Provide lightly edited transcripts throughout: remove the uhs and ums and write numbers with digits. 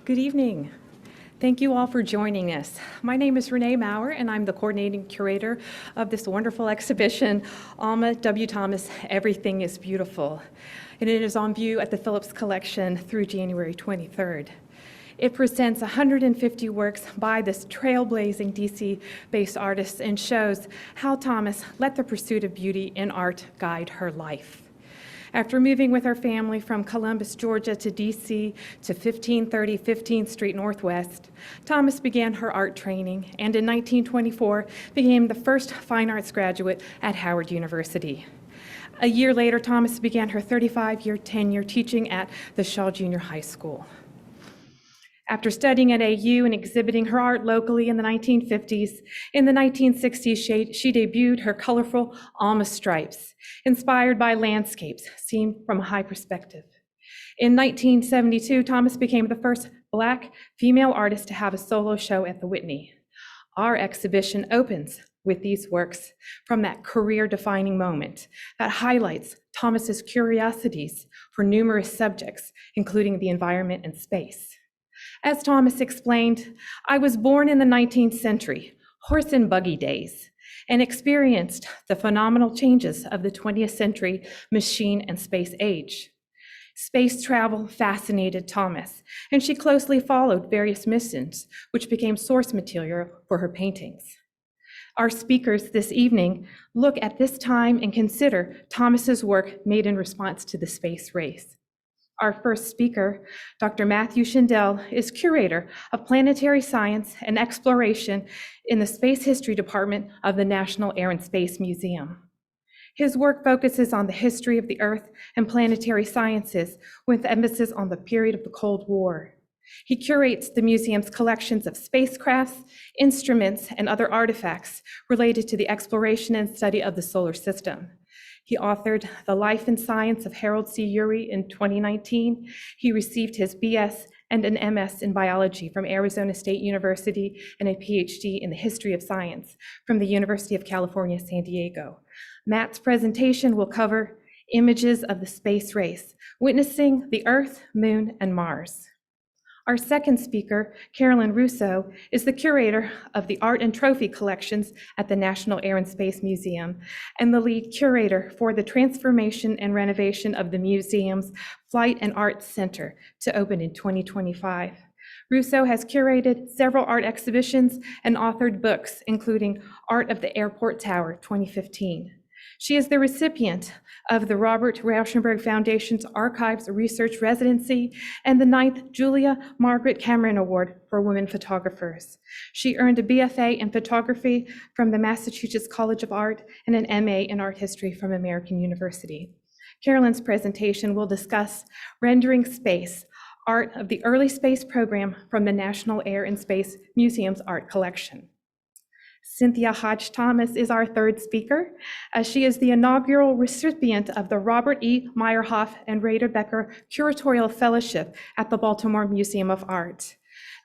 Good evening. Thank you all for joining us. My name is Renee Maurer, and I'm the coordinating curator of this wonderful exhibition, Alma W. Thomas, Everything is Beautiful. And it is on view at the Phillips Collection through January 23rd. It presents 150 works by this trailblazing DC-based artist and shows how Thomas let the pursuit of beauty in art guide her life. After moving with her family from Columbus, Georgia to DC to 1530 15th Street Northwest, Thomas began her art training and in 1924 became the first fine arts graduate at Howard University. A year later, Thomas began her 35-year tenure teaching at the Shaw Junior High School. After studying at AU and exhibiting her art locally in the 1950s, in the 1960s, she debuted her colorful Alma stripes, inspired by landscapes seen from a high perspective. In 1972, Thomas became the first Black female artist to have a solo show at the Whitney. Our exhibition opens with these works from that career-defining moment that highlights Thomas's curiosities for numerous subjects, including the environment and space. As Thomas explained, I was born in the 19th century, horse and buggy days, and experienced the phenomenal changes of the 20th century machine and space age. Space travel fascinated Thomas, and she closely followed various missions, which became source material for her paintings. Our speakers this evening look at this time and consider Thomas's work made in response to the space race. Our first speaker, Dr. Matthew Shindell, is curator of planetary science and exploration in the Space History Department of the National Air and Space Museum. His work focuses on the history of the Earth and planetary sciences, with emphasis on the period of the Cold War. He curates the museum's collections of spacecrafts, instruments, and other artifacts related to the exploration and study of the solar system. He authored The Life and Science of Harold C. Urey in 2019. He received his BS and an MS in biology from Arizona State University and a PhD in the history of science from the University of California, San Diego. Matt's presentation will cover images of the space race, witnessing the Earth, Moon, and Mars. Our second speaker, Carolyn Russo, is the curator of the art and trophy collections at the National Air and Space Museum and the lead curator for the transformation and renovation of the museum's Flight and Arts Center to open in 2025. Russo has curated several art exhibitions and authored books, including Art of the Airport Tower 2015. She is the recipient of the Robert Rauschenberg Foundation's Archives Research Residency and the 9th Julia Margaret Cameron Award for Women Photographers. She earned a BFA in photography from the Massachusetts College of Art and an MA in art history from American University. Carolyn's presentation will discuss Rendering Space, art of the early space program from the National Air and Space Museum's art collection. Cynthia Hodge-Thomas is our third speaker. She is the inaugural recipient of the Robert E. Meyerhoff and Rada Becker Curatorial Fellowship at the Baltimore Museum of Art.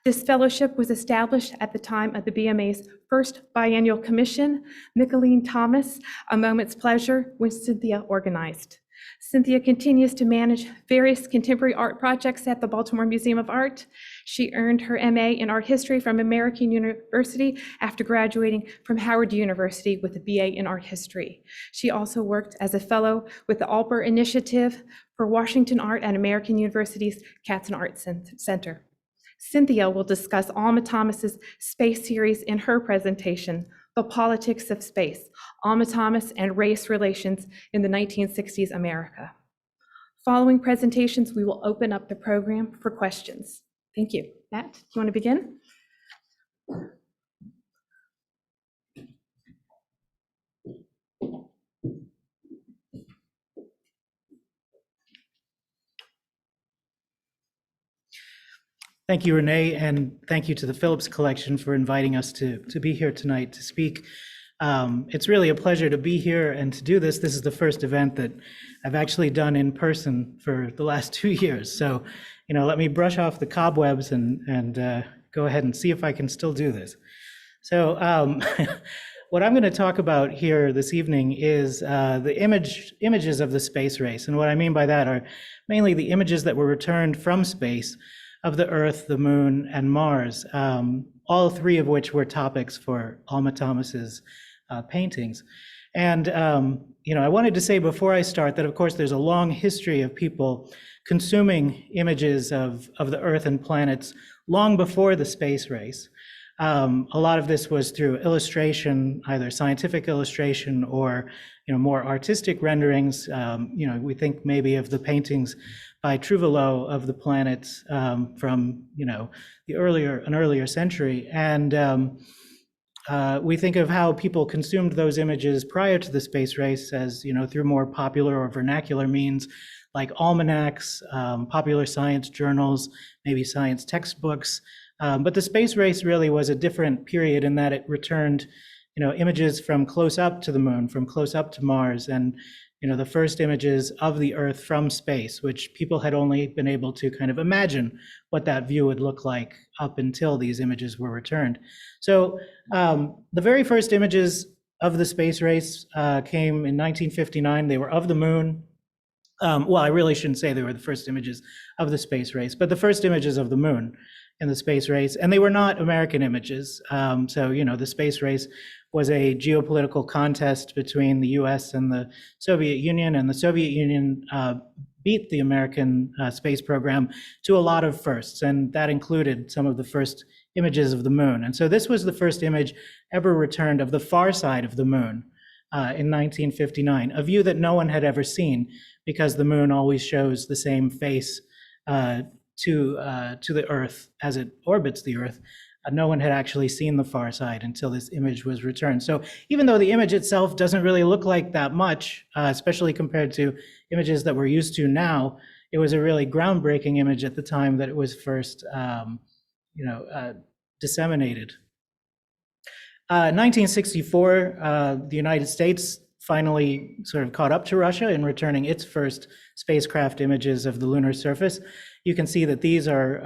This fellowship was established at the time of the BMA's first biennial commission, Micheline Thomas, A Moment's Pleasure, which Cynthia organized. Cynthia continues to manage various contemporary art projects at the Baltimore Museum of Art. She earned her MA in art history from American University after graduating from Howard University with a BA in art history. She also worked as a fellow with the Alper Initiative for Washington Art at American University's Katzen Art Center. Cynthia will discuss Alma Thomas's space series in her presentation, The Politics of Space, Alma Thomas and Race Relations in the 1960s America. Following presentations, we will open up the program for questions. Thank you. Matt, do you want to begin? Thank you, Renee, and thank you to the Phillips Collection for inviting us to be here tonight to speak. It's really a pleasure to be here and to do this. This is the first event that I've actually done in person for the last 2 years. So, let me brush off the cobwebs and go ahead and see if I can still do this. So what I'm going to talk about here this evening is the images of the space race. And what I mean by that are mainly the images that were returned from space of the Earth, the Moon, and Mars, all three of which were topics for Alma Thomas's paintings. And I wanted to say before I start that, of course, there's a long history of people consuming images of the Earth and planets long before the space race. A lot of this was through illustration, either scientific illustration or more artistic renderings. We think maybe of the paintings by Trouvelot of the planets from an earlier century, and we think of how people consumed those images prior to the space race as through more popular or vernacular means like almanacs, popular science journals, maybe science textbooks. But the space race really was a different period in that it returned, images from close up to the moon, from close up to Mars, and the first images of the Earth from space, which people had only been able to kind of imagine what that view would look like up until these images were returned. So the very first images of the space race came in 1959. They were of the moon. Well, I really shouldn't say they were the first images of the space race, but the first images of the moon in the space race, and they were not American images. So, the space race was a geopolitical contest between the US and the Soviet Union, and the Soviet Union beat the American space program to a lot of firsts, and that included some of the first images of the moon. And so this was the first image ever returned of the far side of the moon in 1959, a view that no one had ever seen because the moon always shows the same face to the Earth as it orbits the Earth. No one had actually seen the far side until this image was returned. So even though the image itself doesn't really look like that much, especially compared to images that we're used to now, it was a really groundbreaking image at the time that it was first disseminated. 1964, the United States finally sort of caught up to Russia in returning its first spacecraft images of the lunar surface. You can see that these are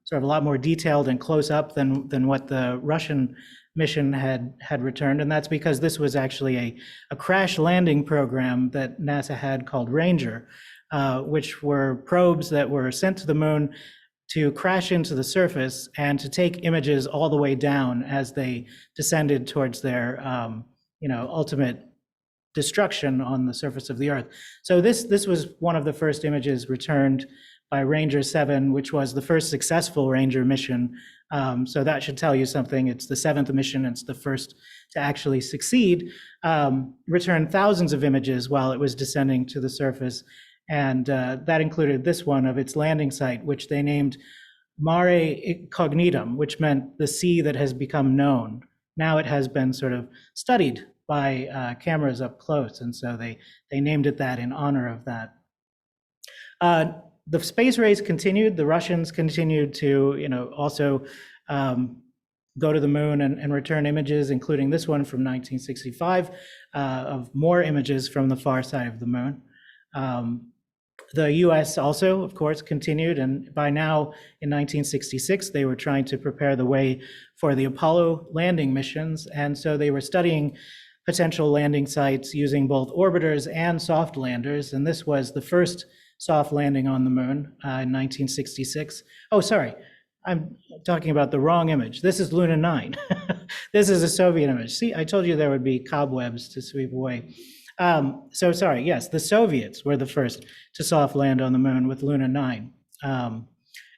sort of a lot more detailed and close up than what the Russian mission had returned, and that's because this was actually a crash landing program that NASA had called Ranger, which were probes that were sent to the moon to crash into the surface and to take images all the way down as they descended towards their ultimate destruction on the surface of the Earth. So this was one of the first images returned by Ranger 7, which was the first successful Ranger mission. So that should tell you something. It's the 7th mission. It's the first to actually succeed. Returned thousands of images while it was descending to the surface. And that included this one of its landing site, which they named Mare Cognitum, which meant the sea that has become known. Now it has been sort of studied by cameras up close, and so they named it that in honor of that. The space race continued. The Russians continued to, also go to the moon and return images, including this one from 1965, of more images from the far side of the moon. The US also, of course, continued, and by now, in 1966, they were trying to prepare the way for the Apollo landing missions, and so they were studying potential landing sites using both orbiters and soft landers, and this was the first soft landing on the moon in 1966. Oh, sorry, I'm talking about the wrong image. This is Luna 9. This is a Soviet image. See, I told you there would be cobwebs to sweep away. So sorry, yes, the Soviets were the first to soft land on the moon with Luna 9. And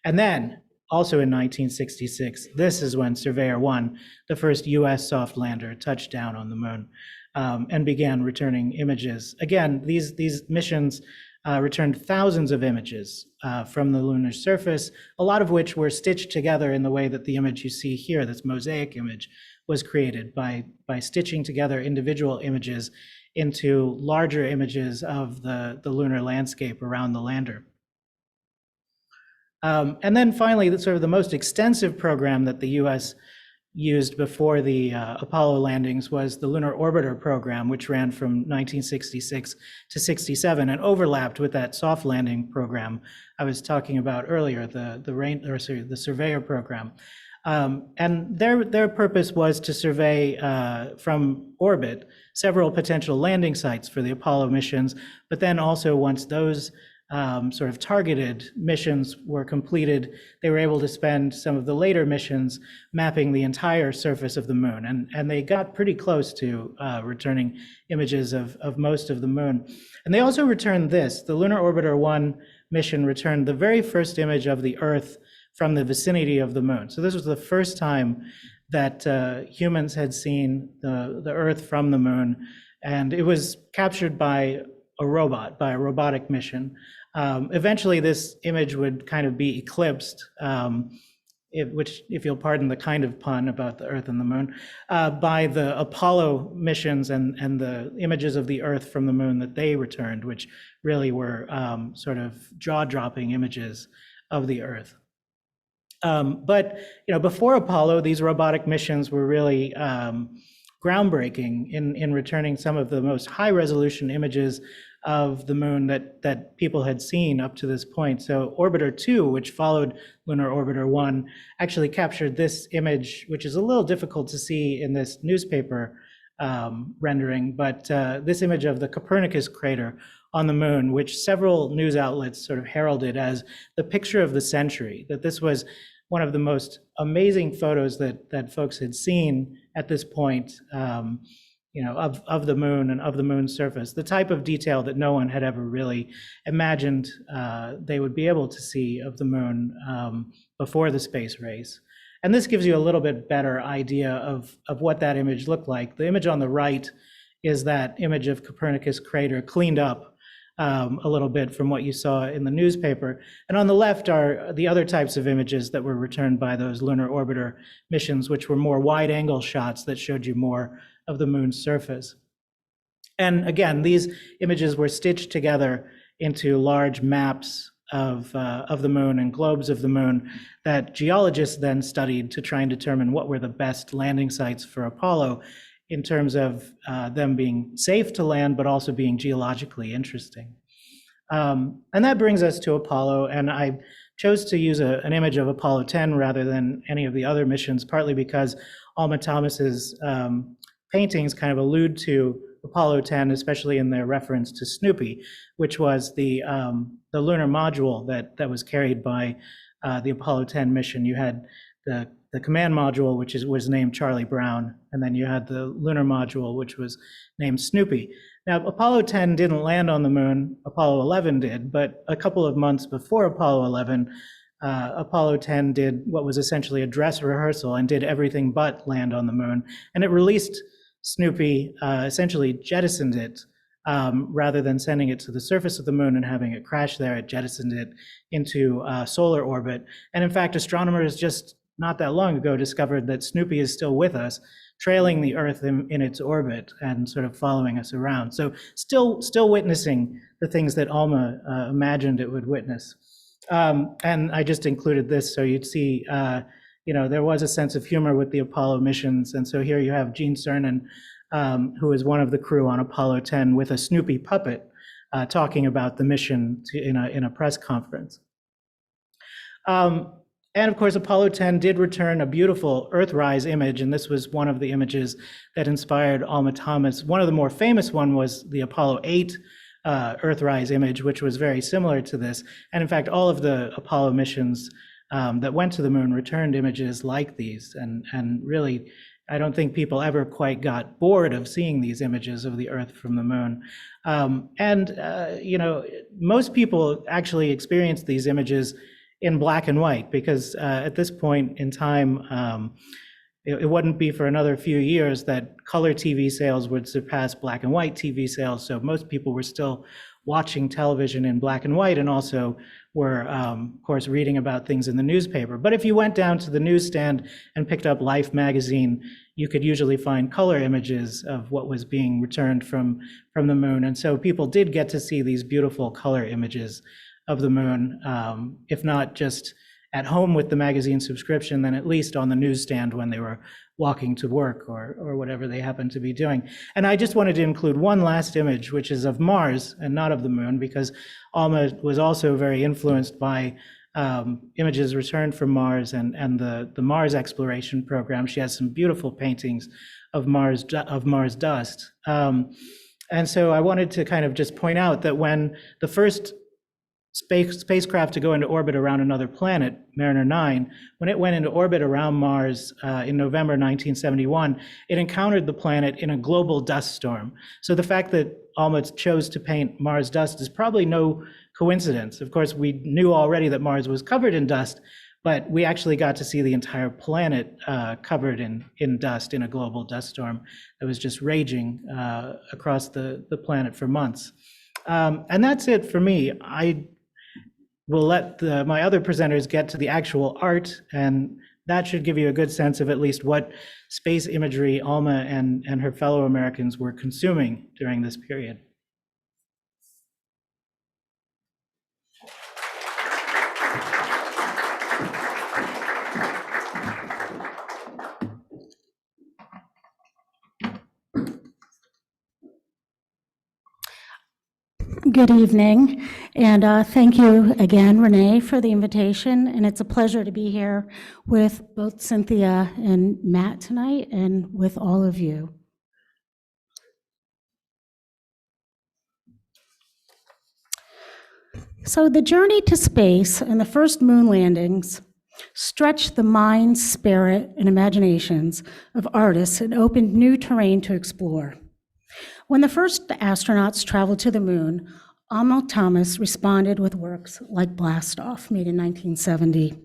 then, also in 1966, this is when Surveyor 1, the first US soft lander, touched down on the moon and began returning images. Again, these missions returned thousands of images from the lunar surface, a lot of which were stitched together in the way that the image you see here, this mosaic image, was created by stitching together individual images into larger images of the lunar landscape around the lander. And then finally, sort of the most extensive program that the US used before the Apollo landings was the Lunar Orbiter program, which ran from 1966 to 67 and overlapped with that soft landing program I was talking about earlier, the Surveyor program. And their purpose was to survey from orbit several potential landing sites for the Apollo missions, but then also once those sort of targeted missions were completed, they were able to spend some of the later missions mapping the entire surface of the moon. And they got pretty close to returning images of most of the moon. And they also returned this. The Lunar Orbiter 1 mission returned the very first image of the Earth from the vicinity of the moon. So this was the first time that humans had seen the Earth from the moon. And it was captured by a robot, by a robotic mission. Eventually, this image would kind of be eclipsed, which, if you'll pardon the kind of pun about the Earth and the moon, by the Apollo missions and the images of the Earth from the moon that they returned, which really were sort of jaw-dropping images of the Earth. But before Apollo, these robotic missions were really groundbreaking in returning some of the most high-resolution images of the moon that people had seen up to this point. So Orbiter 2, which followed Lunar Orbiter 1, actually captured this image, which is a little difficult to see in this newspaper rendering, but this image of the Copernicus crater on the moon, which several news outlets sort of heralded as the picture of the century, that this was one of the most amazing photos that folks had seen at this point, of the moon and of the moon's surface, the type of detail that no one had ever really imagined they would be able to see of the moon before the space race. And this gives you a little bit better idea of what that image looked like. The image on the right is that image of Copernicus crater cleaned up a little bit from what you saw in the newspaper. And on the left are the other types of images that were returned by those lunar orbiter missions, which were more wide angle shots that showed you more of the moon's surface. And again, these images were stitched together into large maps of the moon and globes of the moon that geologists then studied to try and determine what were the best landing sites for Apollo in terms of them being safe to land, but also being geologically interesting. And that brings us to Apollo, and I chose to use an image of Apollo 10 rather than any of the other missions, partly because Alma Thomas's paintings kind of allude to Apollo 10, especially in their reference to Snoopy, which was the lunar module that was carried by the Apollo 10 mission. You had the command module, which was named Charlie Brown, and then you had the lunar module, which was named Snoopy. Now, Apollo 10 didn't land on the moon, Apollo 11 did, but a couple of months before Apollo 11, Apollo 10 did what was essentially a dress rehearsal and did everything but land on the moon. And it released Snoopy, essentially jettisoned it, rather than sending it to the surface of the moon and having it crash there. It jettisoned it into solar orbit. And in fact, astronomers just not that long ago discovered that Snoopy is still with us, trailing the Earth in its orbit and sort of following us around. So still witnessing the things that Alma imagined it would witness. And I just included this so you'd see, there was a sense of humor with the Apollo missions. And so here you have Gene Cernan, who is one of the crew on Apollo 10 with a Snoopy puppet talking about the mission in a press conference. And of course, Apollo 10 did return a beautiful Earthrise image, and this was one of the images that inspired Alma Thomas. One of the more famous one was the Apollo 8 Earthrise image, which was very similar to this. And in fact, all of the Apollo missions that went to the moon returned images like these. And really, I don't think people ever quite got bored of seeing these images of the Earth from the moon. Most people actually experienced these images in black and white, because at this point in time, it wouldn't be for another few years that color TV sales would surpass black and white TV sales. So most people were still watching television in black and white, and also were, of course, reading about things in the newspaper. But if you went down to the newsstand and picked up Life magazine, you could usually find color images of what was being returned from the moon. And so people did get to see these beautiful color images of the moon, if not just at home with the magazine subscription, then at least on the newsstand when they were walking to work or whatever they happened to be doing. And I just wanted to include one last image, which is of Mars and not of the moon, because Alma was also very influenced by images returned from Mars and the Mars exploration program. She has some beautiful paintings of Mars dust. And so I wanted to kind of just point out that when the first spacecraft to go into orbit around another planet, Mariner 9, when it went into orbit around Mars in November 1971, it encountered the planet in a global dust storm. So the fact that Alma chose to paint Mars dust is probably no coincidence. Of course, we knew already that Mars was covered in dust, but we actually got to see the entire planet covered in dust in a global dust storm that was just raging across the planet for months. And that's it for me. I will let my other presenters get to the actual art, and that should give you a good sense of at least what space imagery Alma and her fellow Americans were consuming during this period. Good evening, and thank you again, Renee, for the invitation. And it's a pleasure to be here with both Cynthia and Matt tonight, and with all of you. So the journey to space and the first moon landings stretched the minds, spirit, and imaginations of artists and opened new terrain to explore. When the first astronauts traveled to the moon, Alma Thomas responded with works like Blast Off, made in 1970.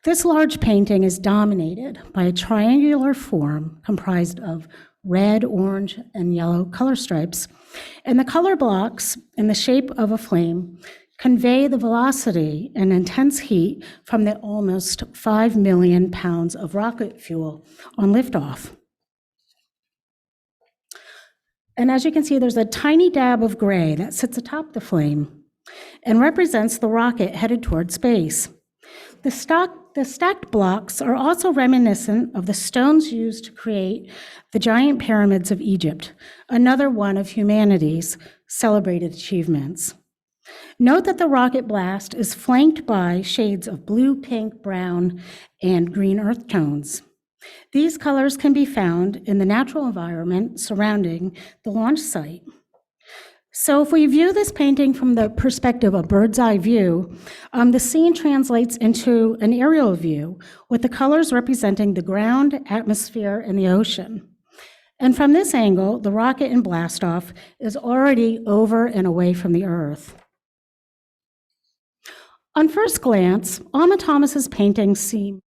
This large painting is dominated by a triangular form comprised of red, orange, and yellow color stripes, and the color blocks in the shape of a flame convey the velocity and intense heat from the almost 5 million pounds of rocket fuel on liftoff. And as you can see, there's a tiny dab of gray that sits atop the flame and represents the rocket headed toward space. The stacked blocks are also reminiscent of the stones used to create the giant pyramids of Egypt, another one of humanity's celebrated achievements. Note that the rocket blast is flanked by shades of blue, pink, brown, and green earth tones. These colors can be found in the natural environment surrounding the launch site. So if we view this painting from the perspective of bird's eye view, the scene translates into an aerial view with the colors representing the ground, atmosphere, and the ocean. And from this angle, the rocket in blastoff is already over and away from the Earth. On first glance, Alma Thomas's paintings seem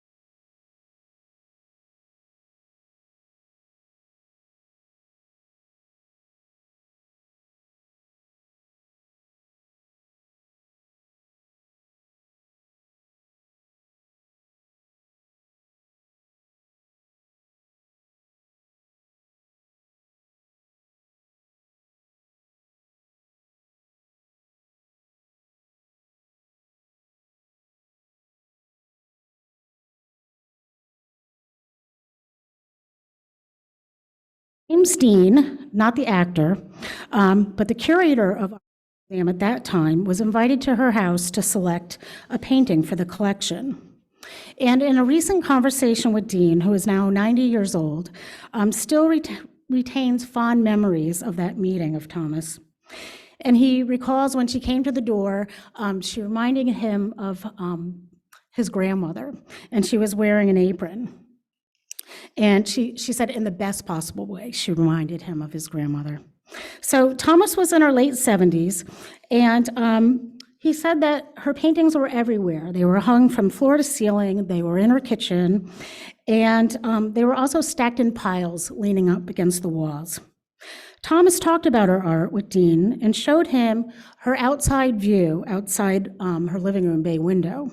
James Dean, not the actor, but the curator of the museum at that time, was invited to her house to select a painting for the collection. And in a recent conversation with Dean, who is now 90 years old, still retains fond memories of that meeting of Thomas. And he recalls when she came to the door, she reminded him of his grandmother, and she was wearing an apron. And she said in the best possible way, she reminded him of his grandmother. So Thomas was in her late 70s, and he said that her paintings were everywhere. They were hung from floor to ceiling, they were in her kitchen, and they were also stacked in piles leaning up against the walls. Thomas talked about her art with Dean and showed him her outside view, outside her living room bay window.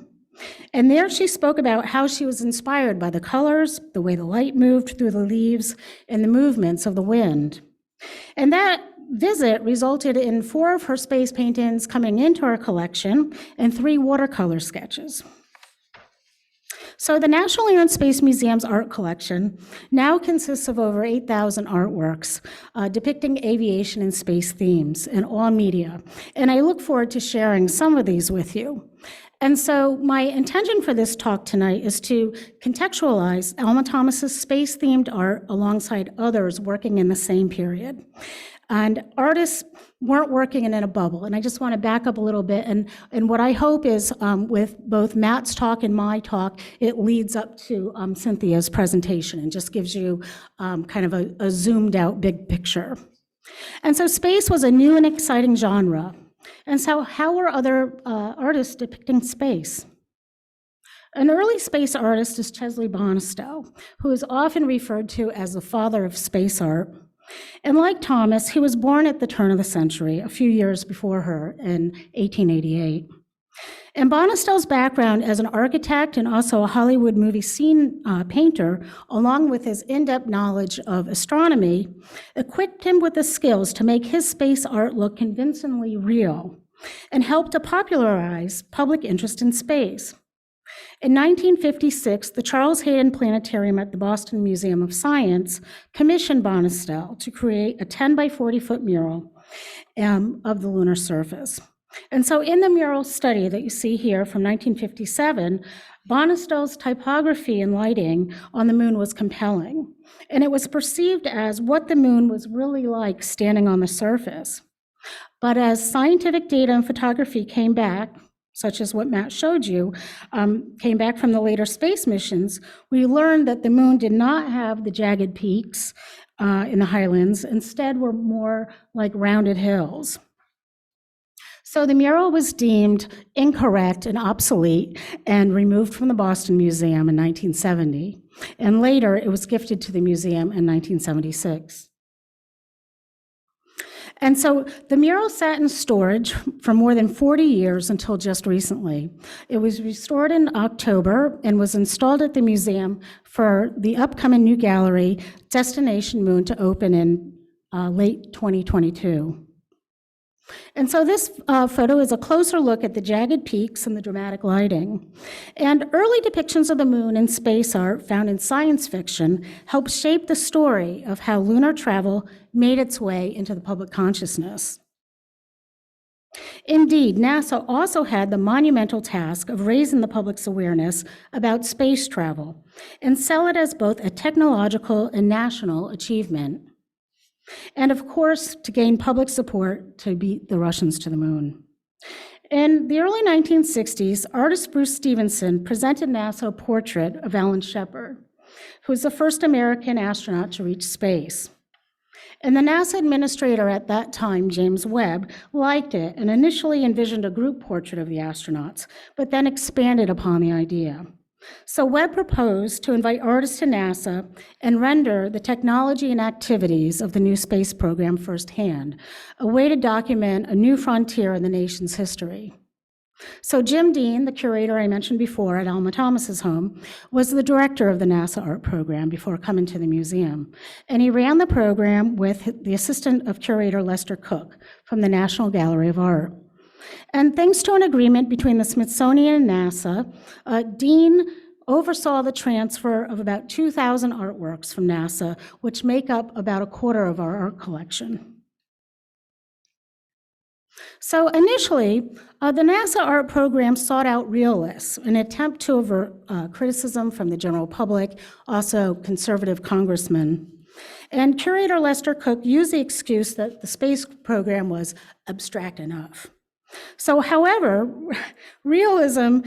And there she spoke about how she was inspired by the colors, the way the light moved through the leaves, and the movements of the wind. And that visit resulted in 4 of her space paintings coming into her collection and 3 watercolor sketches. So the National Air and Space Museum's art collection now consists of over 8,000 artworks depicting aviation and space themes in all media. And I look forward to sharing some of these with you. And so my intention for this talk tonight is to contextualize Alma Thomas's space-themed art alongside others working in the same period. And artists weren't working in a bubble. And I just want to back up a little bit. And what I hope is with both Matt's talk and my talk, it leads up to Cynthia's presentation and just gives you kind of a zoomed out big picture. And so space was a new and exciting genre. And so how were other artists depicting space? An early space artist is Chesley Bonestell, who is often referred to as the father of space art. And like Thomas, he was born at the turn of the century, a few years before her in 1888. And Bonestell's background as an architect and also a Hollywood movie scene painter, along with his in-depth knowledge of astronomy, equipped him with the skills to make his space art look convincingly real and helped to popularize public interest in space. In 1956, the Charles Hayden Planetarium at the Boston Museum of Science commissioned Bonestell to create a 10 by 40-foot mural of the lunar surface. And so in the mural study that you see here from 1957, Bonestell's typography and lighting on the moon was compelling, and it was perceived as what the moon was really like standing on the surface. But as scientific data and photography came back, such as what Matt showed you, came back from the later space missions, we learned that the moon did not have the jagged peaks in the highlands, instead were more like rounded hills. So the mural was deemed incorrect and obsolete and removed from the Boston Museum in 1970. And later it was gifted to the museum in 1976. And so the mural sat in storage for more than 40 years until just recently. It was restored in October and was installed at the museum for the upcoming new gallery, Destination Moon, to open in late 2022. And so this photo is a closer look at the jagged peaks and the dramatic lighting. And early depictions of the moon in space art found in science fiction helped shape the story of how lunar travel made its way into the public consciousness. Indeed, NASA also had the monumental task of raising the public's awareness about space travel and sell it as both a technological and national achievement. And of course, to gain public support to beat the Russians to the moon. In the early 1960s, artist Bruce Stevenson presented NASA a portrait of Alan Shepard, who was the first American astronaut to reach space. And the NASA administrator at that time, James Webb, liked it and initially envisioned a group portrait of the astronauts, but then expanded upon the idea. So Webb proposed to invite artists to NASA and render the technology and activities of the new space program firsthand, a way to document a new frontier in the nation's history. So Jim Dean, the curator I mentioned before at Alma Thomas's home, was the director of the NASA art program before coming to the museum. And he ran the program with the assistant of curator Lester Cook from the National Gallery of Art. And thanks to an agreement between the Smithsonian and NASA, Dean oversaw the transfer of about 2,000 artworks from NASA, which make up about a quarter of our art collection. So initially, the NASA art program sought out realists in an attempt to avert criticism from the general public, also conservative congressmen. And curator Lester Cook used the excuse that the space program was abstract enough. So, however, realism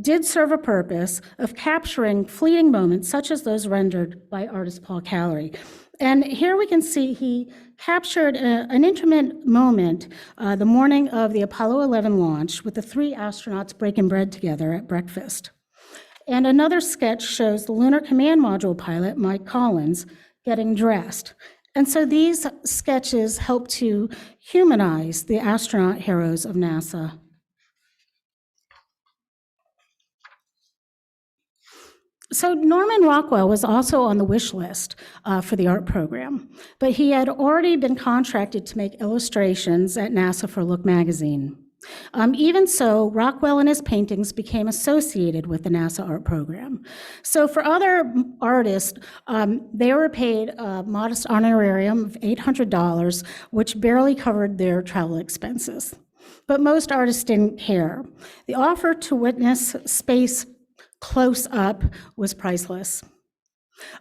did serve a purpose of capturing fleeting moments, such as those rendered by artist Paul Callery. And here we can see he captured an intimate moment the morning of the Apollo 11 launch with the 3 astronauts breaking bread together at breakfast. And another sketch shows the Lunar Command Module pilot, Mike Collins, getting dressed. And so these sketches help to humanize the astronaut heroes of NASA. So Norman Rockwell was also on the wish list for the art program, but he had already been contracted to make illustrations at NASA for Look magazine. Even so, Rockwell and his paintings became associated with the NASA art program. So for other artists, they were paid a modest honorarium of $800, which barely covered their travel expenses. But most artists didn't care. The offer to witness space close up was priceless.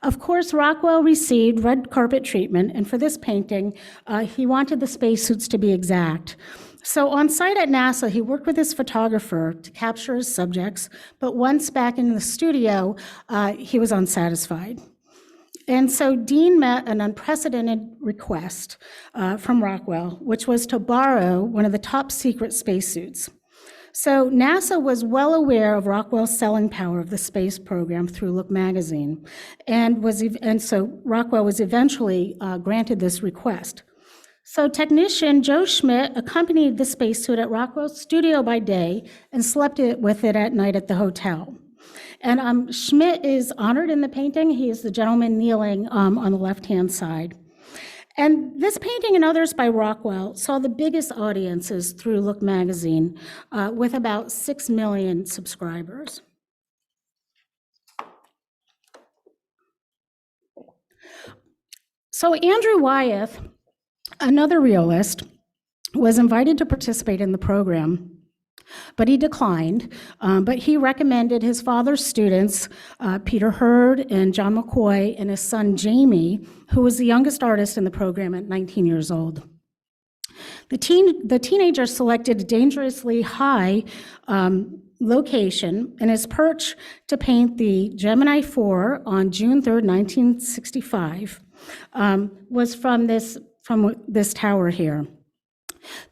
Of course, Rockwell received red carpet treatment, and for this painting, he wanted the spacesuits to be exact. So on site at NASA, he worked with his photographer to capture his subjects, but once back in the studio, he was unsatisfied. And so Dean met an unprecedented request from Rockwell, which was to borrow one of the top secret spacesuits. So NASA was well aware of Rockwell's selling power of the space program through Look magazine, and so Rockwell was eventually granted this request. So technician Joe Schmidt accompanied the spacesuit at Rockwell's studio by day and slept with it at night at the hotel. And Schmidt is honored in the painting. He is the gentleman kneeling on the left-hand side. And this painting and others by Rockwell saw the biggest audiences through Look magazine, with about 6 million subscribers. So Andrew Wyeth, another realist, was invited to participate in the program, but he declined. But he recommended his father's students, Peter Hurd and John McCoy, and his son Jamie, who was the youngest artist in the program at 19 years old. The teenager selected a dangerously high location, and his perch to paint the Gemini 4 on June 3rd, 1965, was from this tower here.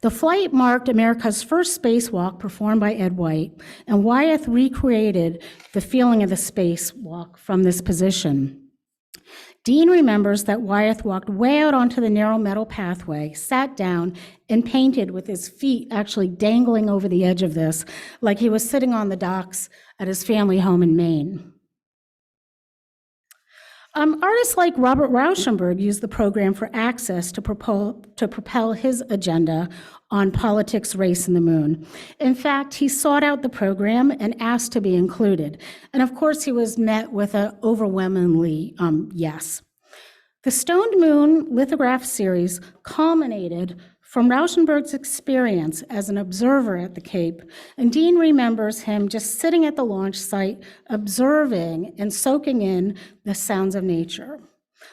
The flight marked America's first spacewalk performed by Ed White, and Wyeth recreated the feeling of the spacewalk from this position. Dean remembers that Wyeth walked way out onto the narrow metal pathway, sat down, and painted with his feet actually dangling over the edge of this, like he was sitting on the docks at his family home in Maine. Artists like Robert Rauschenberg used the program for access to propel his agenda on politics, race, and the moon. In fact, he sought out the program and asked to be included. And of course, he was met with an overwhelmingly yes. The Stoned Moon lithograph series culminated from Rauschenberg's experience as an observer at the Cape, and Dean remembers him just sitting at the launch site, observing and soaking in the sounds of nature,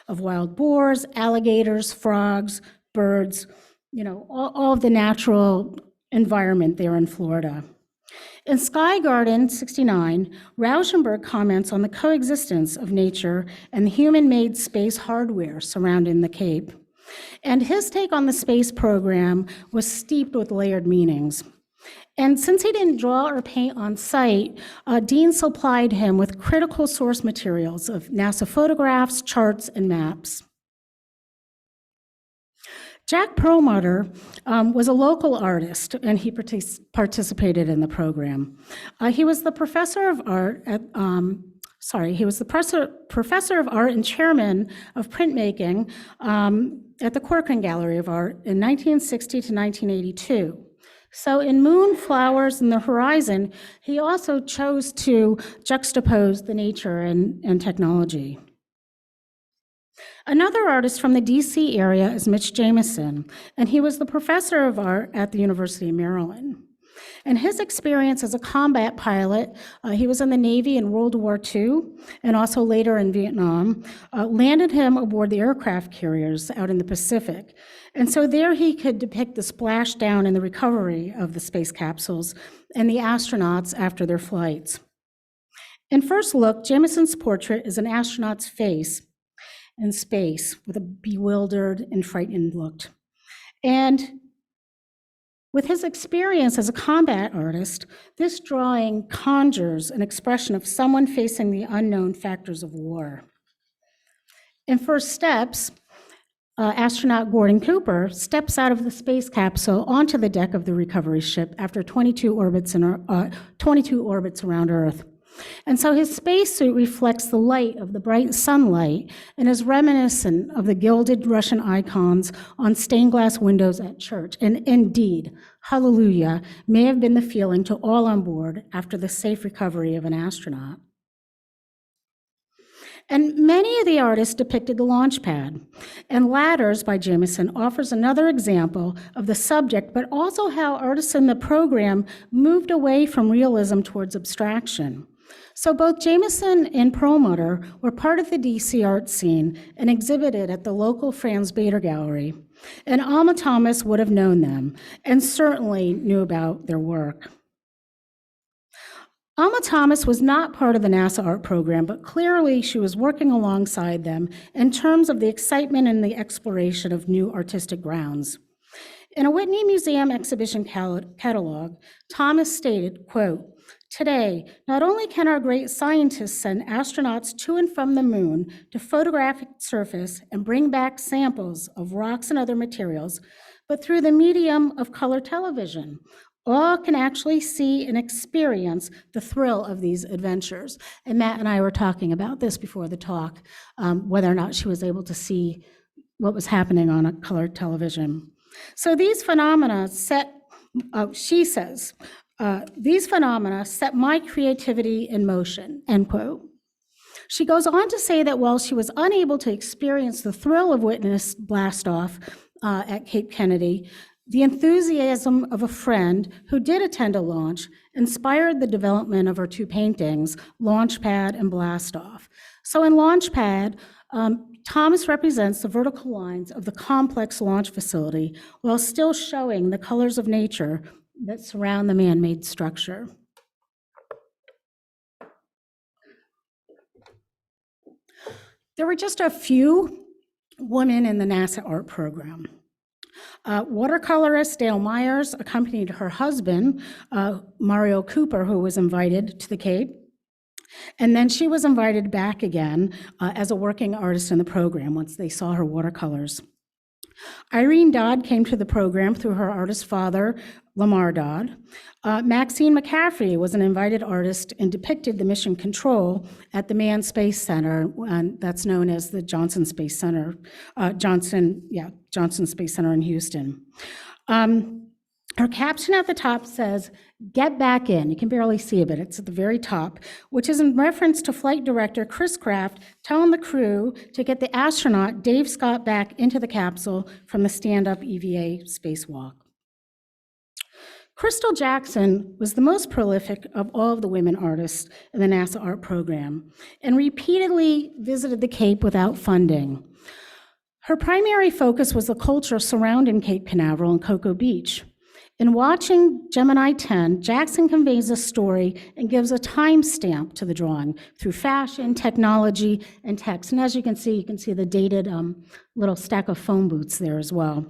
of wild boars, alligators, frogs, birds, all of the natural environment there in Florida. In Sky Garden 69, Rauschenberg comments on the coexistence of nature and the human-made space hardware surrounding the Cape. And his take on the space program was steeped with layered meanings. And since he didn't draw or paint on site, Dean supplied him with critical source materials of NASA photographs, charts, and maps. Jack Perlmutter was a local artist, and he participated in the program. He was the professor of art at he was the professor of art and chairman of printmaking at the Corcoran Gallery of Art in 1960 to 1982. So in Moon, Flowers, and the Horizon, he also chose to juxtapose the nature and technology. Another artist from the DC area is Mitch Jamison, and he was the professor of art at the University of Maryland. And his experience as a combat pilot, he was in the Navy in World War II and also later in Vietnam, landed him aboard the aircraft carriers out in the Pacific. And so there he could depict the splashdown and the recovery of the space capsules and the astronauts after their flights. In First Look, Jamison's portrait is an astronaut's face in space with a bewildered and frightened look. And with his experience as a combat artist, this drawing conjures an expression of someone facing the unknown factors of war. In First Steps, astronaut Gordon Cooper steps out of the space capsule onto the deck of the recovery ship after 22 orbits around Earth. And so his spacesuit reflects the light of the bright sunlight and is reminiscent of the gilded Russian icons on stained glass windows at church. And indeed, hallelujah may have been the feeling to all on board after the safe recovery of an astronaut. And many of the artists depicted the launch pad. And Ladders by Jamison offers another example of the subject, but also how artists in the program moved away from realism towards abstraction. So both Jameson and Perlmutter were part of the DC art scene and exhibited at the local Franz Bader Gallery. And Alma Thomas would have known them and certainly knew about their work. Alma Thomas was not part of the NASA art program, but clearly she was working alongside them in terms of the excitement and the exploration of new artistic grounds. In a Whitney Museum exhibition catalog, Thomas stated, quote, "Today, not only can our great scientists send astronauts to and from the moon to photograph its surface and bring back samples of rocks and other materials, but through the medium of color television, all can actually see and experience the thrill of these adventures." And Matt and I were talking about this before the talk, whether or not she was able to see what was happening on a colored television. So these phenomena she says, "These phenomena set my creativity in motion," end quote. She goes on to say that while she was unable to experience the thrill of witness blastoff at Cape Kennedy, the enthusiasm of a friend who did attend a launch inspired the development of her two paintings, Launchpad and Blastoff. So in Launchpad, Thomas represents the vertical lines of the complex launch facility while still showing the colors of nature that surround the man-made structure. There were just a few women in the NASA art program. Watercolorist Dale Myers accompanied her husband, Mario Cooper, who was invited to the Cape. And then she was invited back again as a working artist in the program once they saw her watercolors. Irene Dodd came to the program through her artist father, Lamar Dodd. Maxine McCaffrey was an invited artist and depicted the mission control at the Manned Space Center, and that's known as the Johnson Space Center, Johnson Space Center in Houston. Her caption at the top says, "Get back in." You can barely see it, but it's at the very top, which is in reference to flight director Chris Kraft telling the crew to get the astronaut Dave Scott back into the capsule from the stand-up EVA spacewalk. Crystal Jackson was the most prolific of all of the women artists in the NASA art program and repeatedly visited the Cape without funding. Her primary focus was the culture surrounding Cape Canaveral and Cocoa Beach. In watching Gemini 10, Jackson conveys a story and gives a timestamp to the drawing through fashion, technology, and text. And as you can see the dated little stack of phone booths there as well.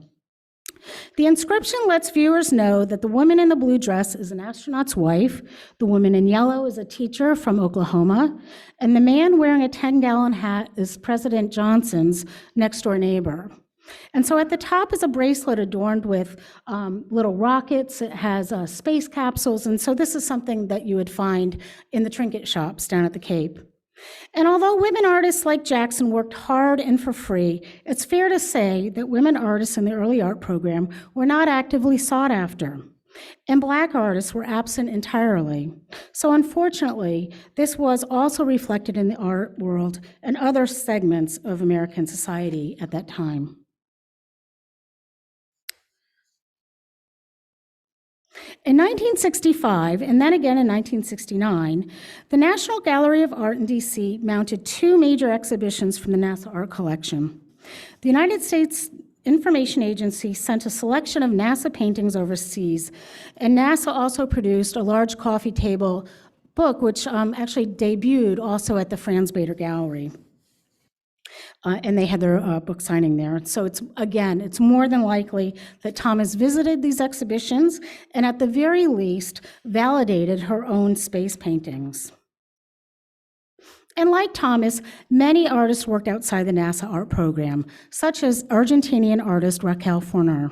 The inscription lets viewers know that the woman in the blue dress is an astronaut's wife, the woman in yellow is a teacher from Oklahoma, and the man wearing a 10-gallon hat is President Johnson's next-door neighbor. And so at the top is a bracelet adorned with little rockets. It has space capsules. And so this is something that you would find in the trinket shops down at the Cape. And although women artists like Jackson worked hard and for free, it's fair to say that women artists in the early art program were not actively sought after. And Black artists were absent entirely. So unfortunately, this was also reflected in the art world and other segments of American society at that time. In 1965, and then again in 1969, the National Gallery of Art in DC mounted two major exhibitions from the NASA art collection. The United States Information Agency sent a selection of NASA paintings overseas, and NASA also produced a large coffee table book, which actually debuted also at the Franz Bader Gallery. And they had their book signing there. So it's more than likely that Thomas visited these exhibitions and at the very least validated her own space paintings. And like Thomas, many artists worked outside the NASA art program, such as Argentinian artist Raquel Forner.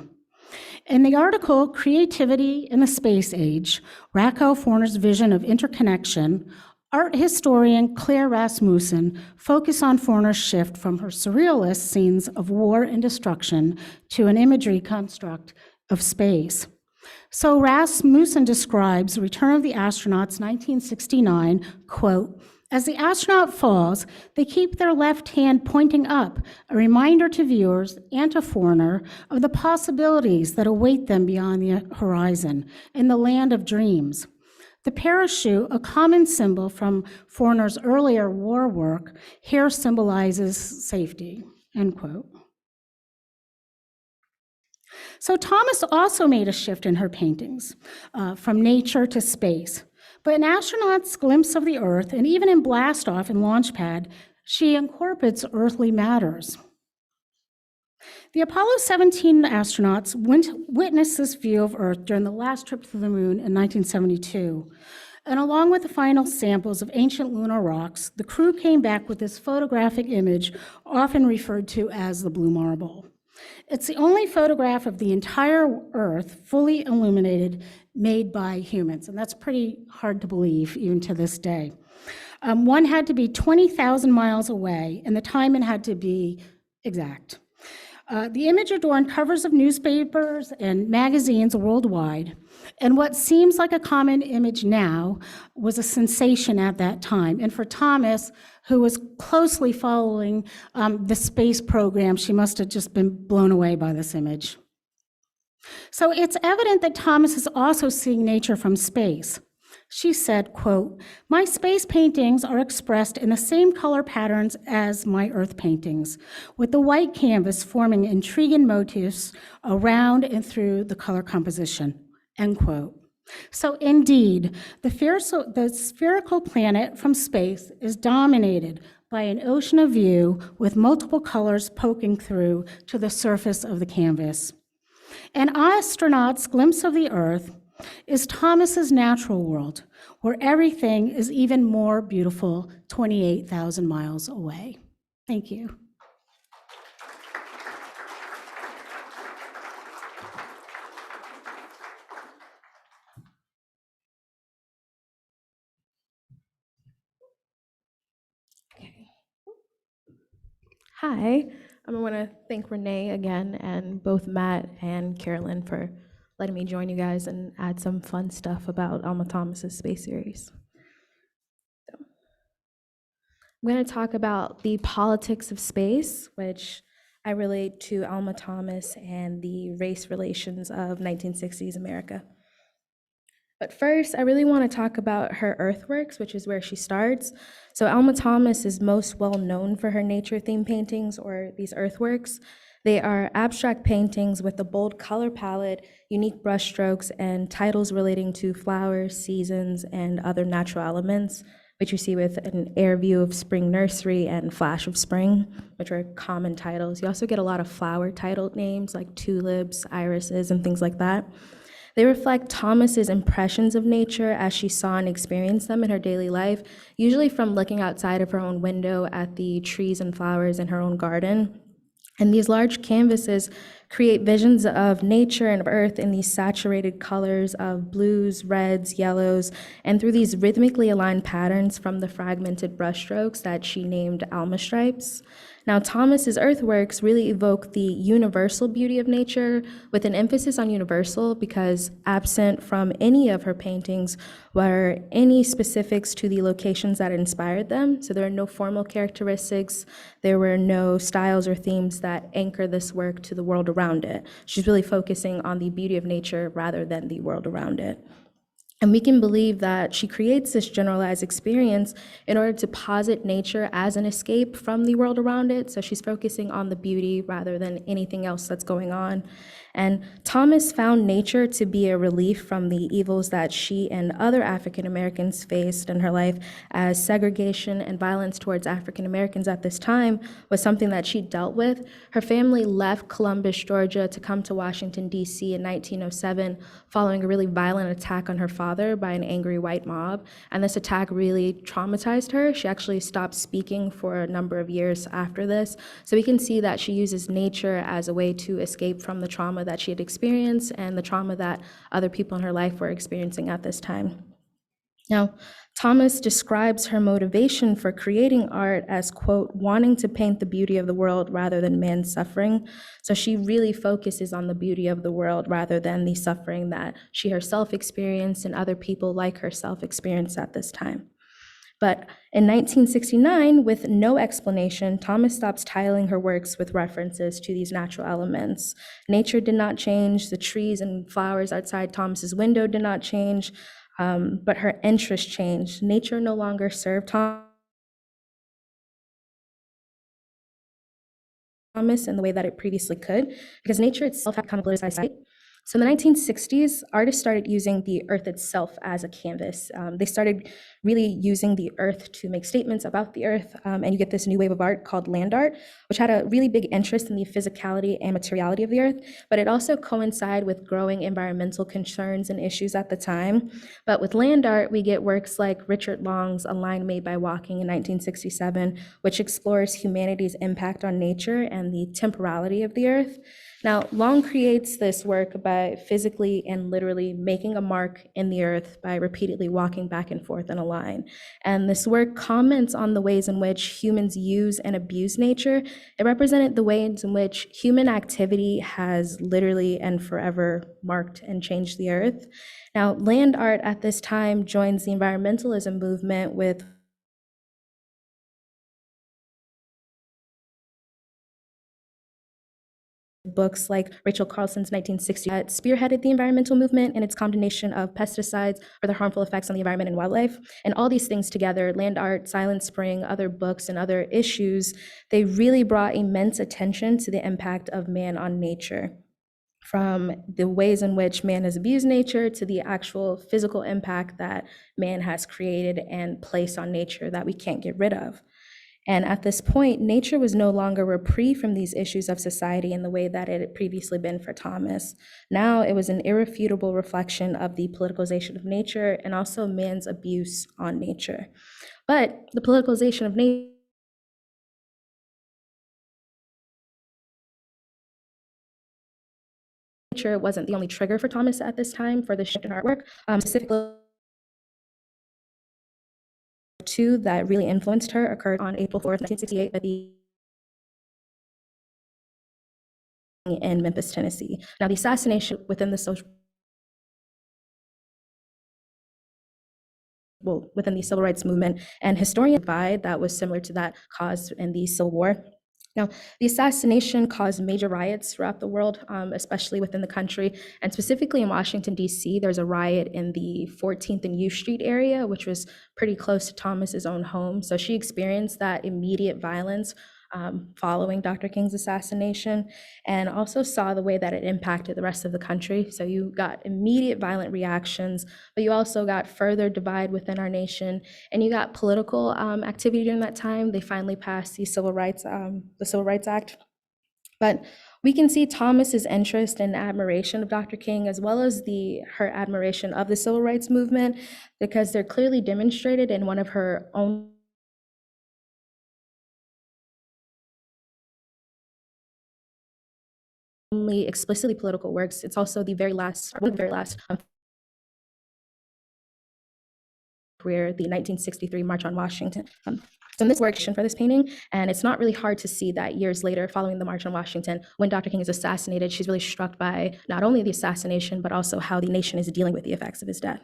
In the article, Creativity in the Space Age, Raquel Forner's Vision of Interconnection, art historian Claire Rasmussen focused on Forner's shift from her surrealist scenes of war and destruction to an imagery construct of space. So Rasmussen describes Return of the Astronauts 1969, quote, "As the astronaut falls, they keep their left hand pointing up, a reminder to viewers and to Forner of the possibilities that await them beyond the horizon in the land of dreams. The parachute, a common symbol from Foreigner's earlier war work, here symbolizes safety, end quote. So Thomas also made a shift in her paintings, from nature to space. But in Astronaut's Glimpse of the Earth, and even in Blast Off and Launchpad, she incorporates earthly matters. The Apollo 17 astronauts witnessed this view of Earth during the last trip to the moon in 1972. And along with the final samples of ancient lunar rocks, the crew came back with this photographic image, often referred to as the blue marble. It's the only photograph of the entire Earth fully illuminated made by humans, and that's pretty hard to believe even to this day. One had to be 20,000 miles away, and the timing had to be exact. The image adorned covers of newspapers and magazines worldwide, and what seems like a common image now was a sensation at that time. And for Thomas, who was closely following the space program, she must have just been blown away by this image. So it's evident that Thomas is also seeing nature from space. She said, quote, "My space paintings are expressed in the same color patterns as my Earth paintings, with the white canvas forming intriguing motifs around and through the color composition," end quote. So indeed, the spherical planet from space is dominated by an ocean of view with multiple colors poking through to the surface of the canvas. An astronaut's glimpse of the Earth is Thomas's natural world, where everything is even more beautiful 28,000 miles away. Thank you. Hi, I want to thank Renee again and both Matt and Carolyn for letting me join you guys and add some fun stuff about Alma Thomas's space series. So, I'm going to talk about the politics of space, which I relate to Alma Thomas and the race relations of 1960s America. But first, I really want to talk about her earthworks, which is where she starts. So Alma Thomas is most well known for her nature-themed paintings, or these earthworks. They are abstract paintings with a bold color palette, unique brushstrokes, and titles relating to flowers, seasons, and other natural elements, which you see with an air view of spring nursery and flash of spring, which are common titles. You also get a lot of flower titled names like tulips, irises, and things like that. They reflect Thomas's impressions of nature as she saw and experienced them in her daily life, usually from looking outside of her own window at the trees and flowers in her own garden. And these large canvases create visions of nature and of earth in these saturated colors of blues, reds, yellows, and through these rhythmically aligned patterns from the fragmented brushstrokes that she named Alma stripes. Now, Thomas's earthworks really evoke the universal beauty of nature, with an emphasis on universal, because absent from any of her paintings were any specifics to the locations that inspired them. So there are no formal characteristics, there were no styles or themes that anchor this work to the world around it. She's really focusing on the beauty of nature rather than the world around it. And we can believe that she creates this generalized experience in order to posit nature as an escape from the world around it. So she's focusing on the beauty rather than anything else that's going on. And Thomas found nature to be a relief from the evils that she and other African Americans faced in her life, as segregation and violence towards African Americans at this time was something that she dealt with. Her family left Columbus, Georgia to come to Washington, D.C. in 1907 following a really violent attack on her father by an angry white mob. And this attack really traumatized her. She actually stopped speaking for a number of years after this. So we can see that she uses nature as a way to escape from the trauma that she had experienced and the trauma that other people in her life were experiencing at this time. Now, Thomas describes her motivation for creating art as, quote, wanting to paint the beauty of the world rather than man's suffering. So she really focuses on the beauty of the world rather than the suffering that she herself experienced and other people like herself experienced at this time. But in 1969, with no explanation, Thomas stops tiling her works with references to these natural elements. Nature did not change, the trees and flowers outside Thomas's window did not change. but her interest changed. Nature no longer served Thomas in the way that it previously could, because nature itself had become a politicized site. So in the 1960s, artists started using the earth itself as a canvas. They started really using the earth to make statements about the earth, and you get this new wave of art called land art, which had a really big interest in the physicality and materiality of the earth, but it also coincided with growing environmental concerns and issues at the time. But with land art, we get works like Richard Long's A Line Made by Walking in 1967, which explores humanity's impact on nature and the temporality of the earth. Now, Long creates this work by physically and literally making a mark in the earth by repeatedly walking back and forth in a line. And this work comments on the ways in which humans use and abuse nature. It represented the ways in which human activity has literally and forever marked and changed the earth. Now, land art at this time joins the environmentalism movement with books like Rachel Carlson's 1960 that spearheaded the environmental movement and its condemnation of pesticides for their harmful effects on the environment and wildlife. And all these things together, land art, Silent Spring, other books, and other issues, they really brought immense attention to the impact of man on nature, from the ways in which man has abused nature to the actual physical impact that man has created and placed on nature that we can't get rid of. And at this point, nature was no longer reprieved from these issues of society in the way that it had previously been for Thomas. Now it was an irrefutable reflection of the politicalization of nature and also man's abuse on nature. But the politicalization of nature wasn't the only trigger for Thomas at this time for the shift in artwork. Specifically, two that really influenced her occurred on April 4th, 1968 at the in Memphis, Tennessee. Now, the assassination within the within the civil rights movement, and historians divide that was similar to that caused in the Civil War. Now, the assassination caused major riots throughout the world, especially within the country, and specifically in Washington, D.C., there's a riot in the 14th and U Street area, which was pretty close to Thomas's own home. So she experienced that immediate violence following Dr. King's assassination, and also saw the way that it impacted the rest of the country. So you got immediate violent reactions, but you also got further divide within our nation, and you got political activity during that time. They finally passed the Civil Rights Act. But we can see Thomas's interest and admiration of Dr. King, as well as her admiration of the civil rights movement, because they're clearly demonstrated in one of her own only explicitly political works. It's also one of the very last career, the 1963 March on Washington. So in this work for this painting, and it's not really hard to see that years later, following the March on Washington, when Dr. King is assassinated, she's really struck by not only the assassination, but also how the nation is dealing with the effects of his death.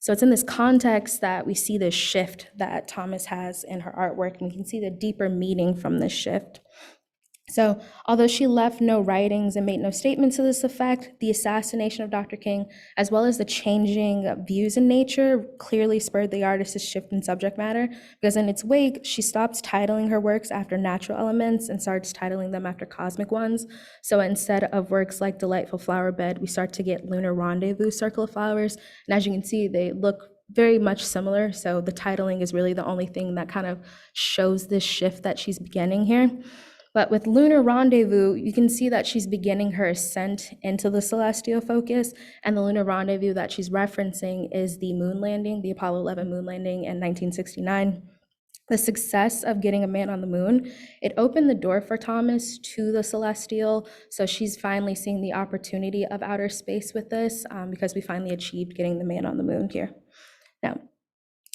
So it's in this context that we see this shift that Thomas has in her artwork, and we can see the deeper meaning from this shift. So although she left no writings and made no statements to this effect, the assassination of Dr. King, as well as the changing views in nature, clearly spurred the artist's shift in subject matter, because in its wake, she stops titling her works after natural elements and starts titling them after cosmic ones. So instead of works like Delightful Flower Bed, we start to get Lunar Rendezvous, Circle of Flowers. And as you can see, they look very much similar. So the titling is really the only thing that kind of shows this shift that she's beginning here. But with Lunar Rendezvous, you can see that she's beginning her ascent into the celestial focus, and the Lunar Rendezvous that she's referencing is the moon landing, the Apollo 11 moon landing in 1969. The success of getting a man on the moon, it opened the door for Thomas to the celestial, so she's finally seeing the opportunity of outer space with this, because we finally achieved getting the man on the moon here. Now,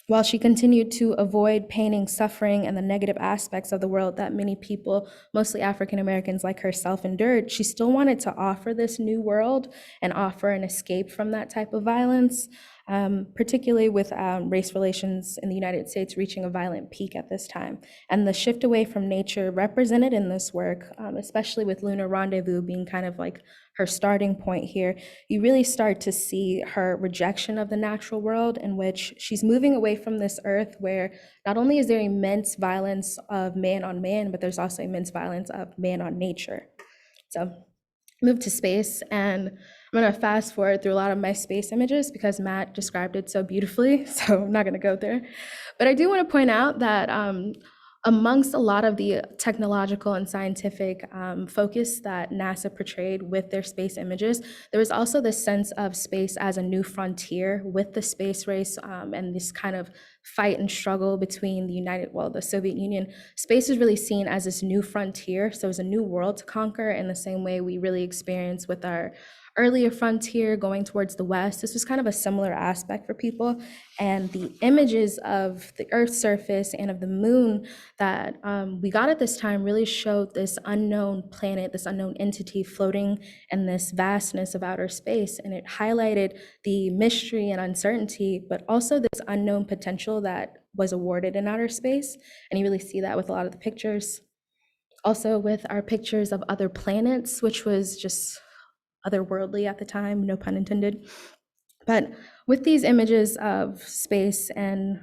while she continued to avoid painting suffering and the negative aspects of the world that many people, mostly African Americans like herself, endured, she still wanted to offer this new world and offer an escape from that type of violence. particularly with race relations in the United States reaching a violent peak at this time. And the shift away from nature represented in this work, especially with Lunar Rendezvous being kind of like her starting point here, you really start to see her rejection of the natural world, in which she's moving away from this earth where not only is there immense violence of man on man, but there's also immense violence of man on nature. So move to space, and I'm gonna fast forward through a lot of my space images because Matt described it so beautifully, so I'm not gonna go there. But I do wanna point out that amongst a lot of the technological and scientific focus that NASA portrayed with their space images, there was also this sense of space as a new frontier with the space race and this kind of fight and struggle between the Soviet Union. Space is really seen as this new frontier, so it's a new world to conquer in the same way we really experience with our earlier frontier going towards the west. This was kind of a similar aspect for people, and the images of the Earth's surface and of the moon that we got at this time really showed this unknown planet, this unknown entity floating in this vastness of outer space, and it highlighted the mystery and uncertainty, but also this unknown potential that was awarded in outer space, and you really see that with a lot of the pictures. Also with our pictures of other planets, which was just otherworldly at the time, no pun intended. But with these images of space and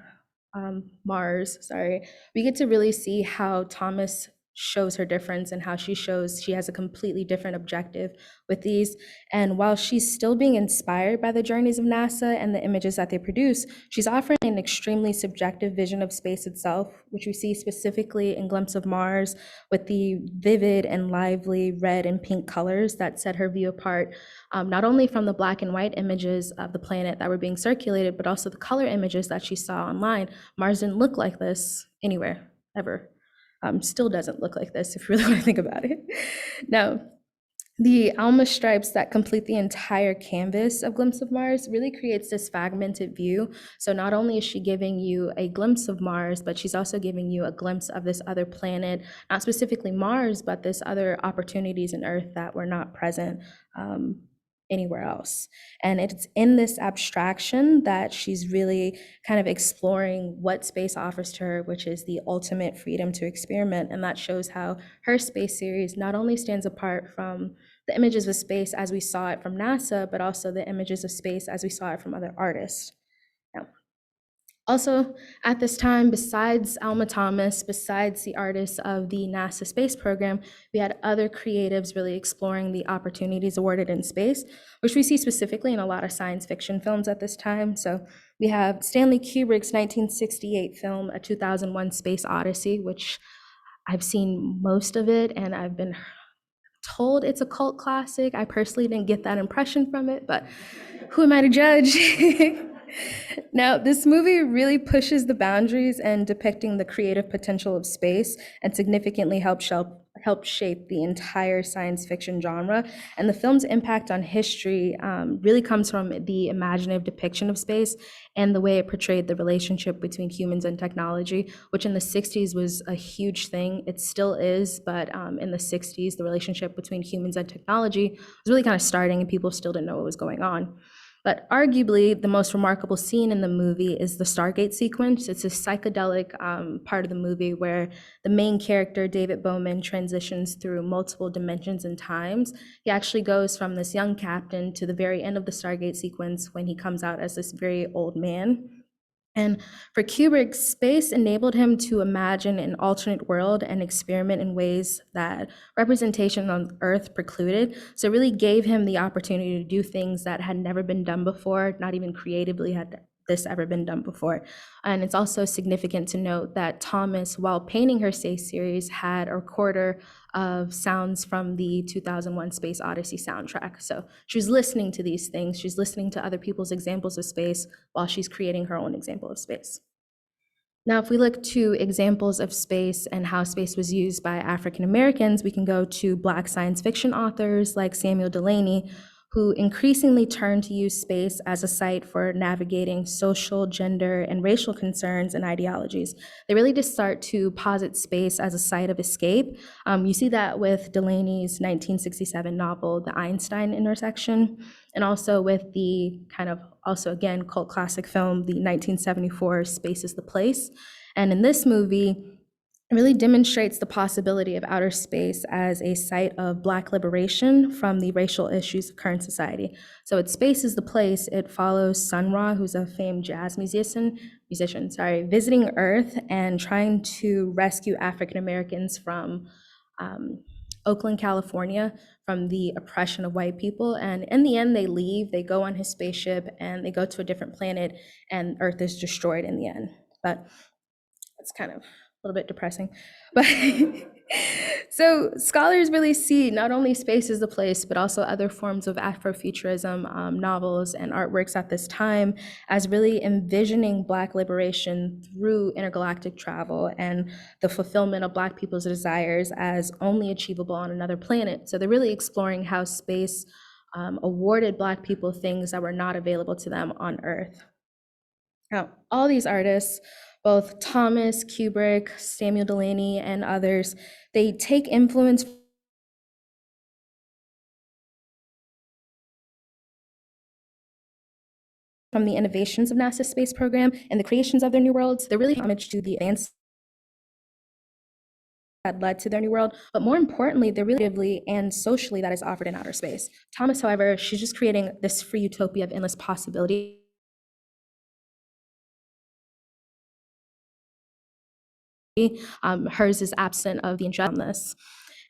Mars, we get to really see how Thomas shows her difference and how she shows she has a completely different objective with these. And while she's still being inspired by the journeys of NASA and the images that they produce, she's offering an extremely subjective vision of space itself, which we see specifically in Glimpse of Mars with the vivid and lively red and pink colors that set her view apart, not only from the black and white images of the planet that were being circulated, but also the color images that she saw online. Mars didn't look like this anywhere, ever. Still doesn't look like this if you really want to think about it. Now, the Alma stripes that complete the entire canvas of Glimpse of Mars really creates this fragmented view. So not only is she giving you a glimpse of Mars, but she's also giving you a glimpse of this other planet, not specifically Mars, but this other opportunities in Earth that were not present anywhere else. And it's in this abstraction that she's really kind of exploring what space offers to her, which is the ultimate freedom to experiment. And that shows how her space series not only stands apart from the images of space as we saw it from NASA, but also the images of space as we saw it from other artists. Now, also, at this time, besides Alma Thomas, besides the artists of the NASA space program, we had other creatives really exploring the opportunities awarded in space, which we see specifically in a lot of science fiction films at this time. So we have Stanley Kubrick's 1968 film, A 2001 Space Odyssey, which I've seen most of it, and I've been told it's a cult classic. I personally didn't get that impression from it, but who am I to judge? Now, this movie really pushes the boundaries in depicting the creative potential of space and significantly helped shape the entire science fiction genre. And the film's impact on history really comes from the imaginative depiction of space and the way it portrayed the relationship between humans and technology, which in the 60s was a huge thing. It still is, but in the 60s, the relationship between humans and technology was really kind of starting and people still didn't know what was going on. But arguably, the most remarkable scene in the movie is the Stargate sequence. It's a psychedelic part of the movie where the main character, David Bowman, transitions through multiple dimensions and times. He actually goes from this young captain to the very end of the Stargate sequence when he comes out as this very old man. And for Kubrick, space enabled him to imagine an alternate world and experiment in ways that representation on Earth precluded. So it really gave him the opportunity to do things that had never been done before, not even creatively had this ever been done before. And it's also significant to note that Thomas, while painting her space series, had a recorder of sounds from the 2001 Space Odyssey soundtrack. So she was listening to these things. She's listening to other people's examples of space while she's creating her own example of space. Now, if we look to examples of space and how space was used by African Americans, we can go to Black science fiction authors like Samuel Delany, who increasingly turn to use space as a site for navigating social, gender, and racial concerns and ideologies. They really just start to posit space as a site of escape. You see that with Delaney's 1967 novel, The Einstein Intersection, and also with the kind of, also again, cult classic film, the 1974 Space is the Place. And in this movie, it really demonstrates the possibility of outer space as a site of Black liberation from the racial issues of current society. So it's Space is the Place. It follows Sun Ra, who's a famed jazz musician, visiting Earth and trying to rescue African Americans from Oakland, California, from the oppression of white people. And in the end, they leave, they go on his spaceship, and they go to a different planet, and Earth is destroyed in the end. But it's kind of a little bit depressing. But so scholars really see not only Space as the Place, but also other forms of Afrofuturism novels and artworks at this time as really envisioning Black liberation through intergalactic travel and the fulfillment of Black people's desires as only achievable on another planet. So they're really exploring how space awarded Black people things that were not available to them on Earth. Now, all these artists, both Thomas, Kubrick, Samuel Delaney, and others, they take influence from the innovations of NASA's space program and the creations of their new worlds. They're really homage to the advances that led to their new world, but more importantly, they're really creatively and socially that is offered in outer space. Thomas, however, she's just creating this free utopia of endless possibility. Hers is absent of the injustice.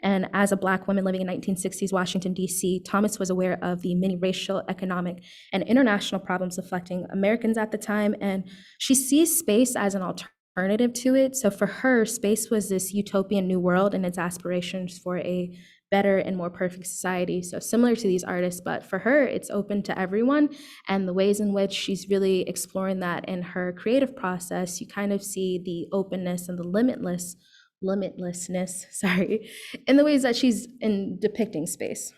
And as a Black woman living in 1960s Washington, D.C., Thomas was aware of the many racial, economic, and international problems affecting Americans at the time, and she sees space as an alternative to it. So for her, space was this utopian new world and its aspirations for a better and more perfect society. So similar to these artists, but for her, it's open to everyone. And the ways in which she's really exploring that in her creative process, you kind of see the openness and the limitlessness, in the ways that she's in depicting space.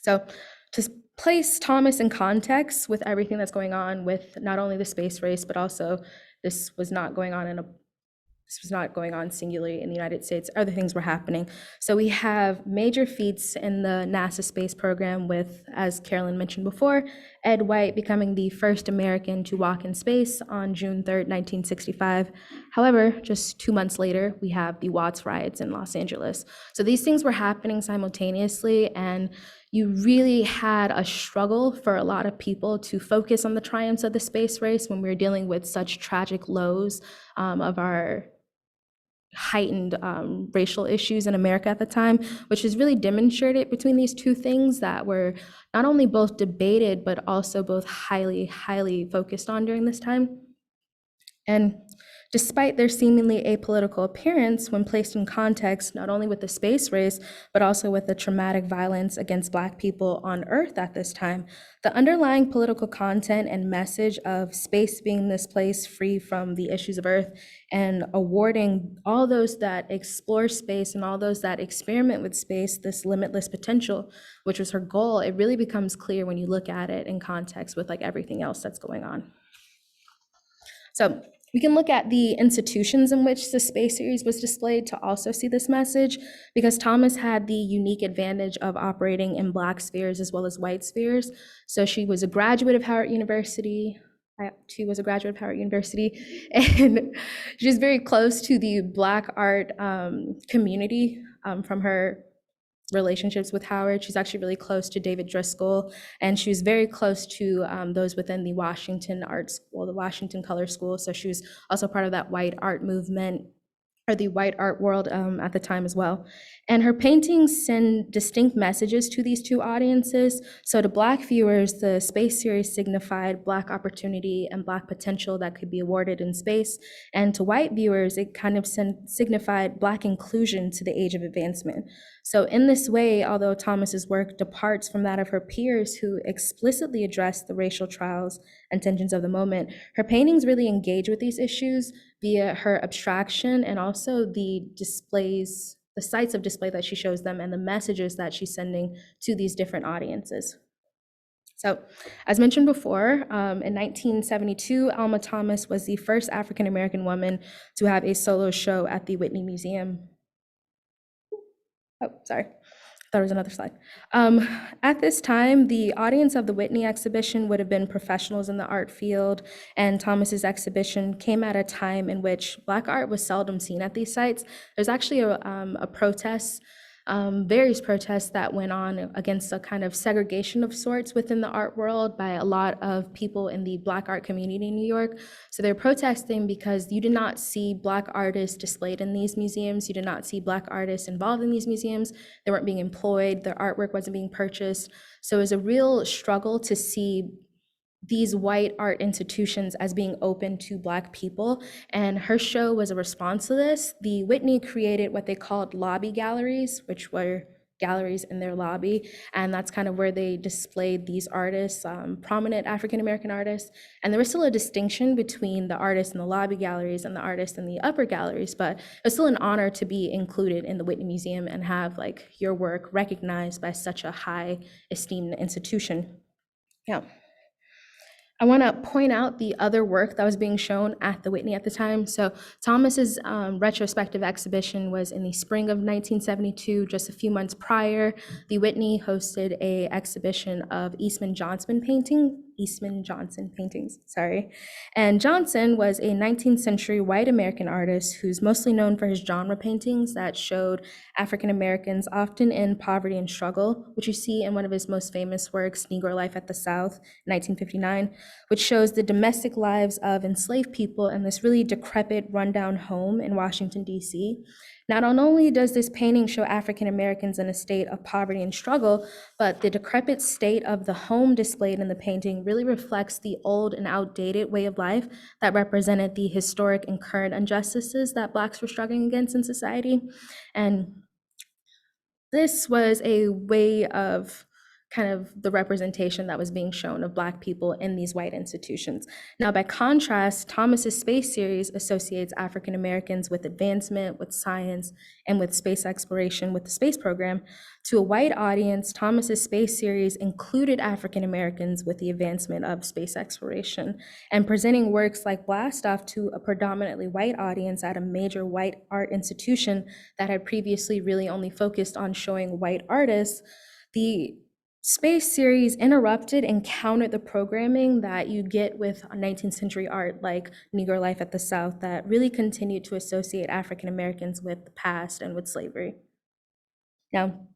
So to place Thomas in context with everything that's going on with not only the space race, but also this was not going on singularly in the United States. Other things were happening. So we have major feats in the NASA space program with, as Carolyn mentioned before, Ed White becoming the first American to walk in space on June 3rd, 1965. However, just 2 months later, we have the Watts riots in Los Angeles. So these things were happening simultaneously, and you really had a struggle for a lot of people to focus on the triumphs of the space race when we were dealing with such tragic lows of our heightened racial issues in America at the time, which is really demonstrated between these two things that were not only both debated, but also both highly, highly focused on during this time. And despite their seemingly apolitical appearance, when placed in context, not only with the space race, but also with the traumatic violence against Black people on Earth at this time, the underlying political content and message of space being this place free from the issues of Earth and awarding all those that explore space and all those that experiment with space this limitless potential, which was her goal, it really becomes clear when you look at it in context with like everything else that's going on. So we can look at the institutions in which the space series was displayed to also see this message, because Thomas had the unique advantage of operating in Black spheres as well as white spheres. So she was a graduate of Howard University. I too was a graduate of Howard University, and she was very close to the Black art community from her relationships with Howard. She's actually really close to David Driscoll, and she was very close to those within the Washington Art School, the Washington Color School. So she was also part of that white art movement, or the white art world at the time as well. And her paintings send distinct messages to these two audiences. So to Black viewers, the space series signified Black opportunity and Black potential that could be awarded in space. And to white viewers, it kind of signified Black inclusion to the age of advancement. So in this way, although Thomas's work departs from that of her peers who explicitly address the racial trials and tensions of the moment, her paintings really engage with these issues via her abstraction and also the displays, the sites of display that she shows them and the messages that she's sending to these different audiences. So, as mentioned before, in 1972, Alma Thomas was the first African-American woman to have a solo show at the Whitney Museum. Oh, sorry. Thought it was another slide. At this time, the audience of the Whitney exhibition would have been professionals in the art field, and Thomas's exhibition came at a time in which Black art was seldom seen at these sites. There's actually a protest, various protests that went on against a kind of segregation of sorts within the art world by a lot of people in the Black art community in New York. So they're protesting because you did not see Black artists displayed in these museums. You did not see Black artists involved in these museums. They weren't being employed. Their artwork wasn't being purchased. So it was a real struggle to see these white art institutions as being open to Black people. And her show was a response to this. The Whitney created what they called lobby galleries, which were galleries in their lobby. And that's kind of where they displayed these artists, prominent African-American artists. And there was still a distinction between the artists in the lobby galleries and the artists in the upper galleries, but it was still an honor to be included in the Whitney Museum and have like your work recognized by such a high esteemed institution. Yeah. I want to point out the other work that was being shown at the Whitney at the time. So Thomas's retrospective exhibition was in the spring of 1972, just a few months prior. The Whitney hosted a exhibition of Eastman Johnson paintings, sorry. And Johnson was a 19th century white American artist who's mostly known for his genre paintings that showed African Americans often in poverty and struggle, which you see in one of his most famous works, Negro Life at the South, 1959, which shows the domestic lives of enslaved people in this really decrepit, rundown home in Washington, D.C. Not only does this painting show African Americans in a state of poverty and struggle, but the decrepit state of the home displayed in the painting really reflects the old and outdated way of life that represented the historic and current injustices that Blacks were struggling against in society. And this was a way of kind of the representation that was being shown of Black people in these white institutions. Now, by contrast, Thomas's space series associates African Americans with advancement, with science, and with space exploration with the space program. To a white audience, Thomas's space series included African Americans with the advancement of space exploration, and presenting works like Blast Off to a predominantly white audience at a major white art institution that had previously really only focused on showing white artists. The space series interrupted and countered the programming that you get with 19th century art like Negro Life at the South that really continued to associate African Americans with the past and with slavery. Now,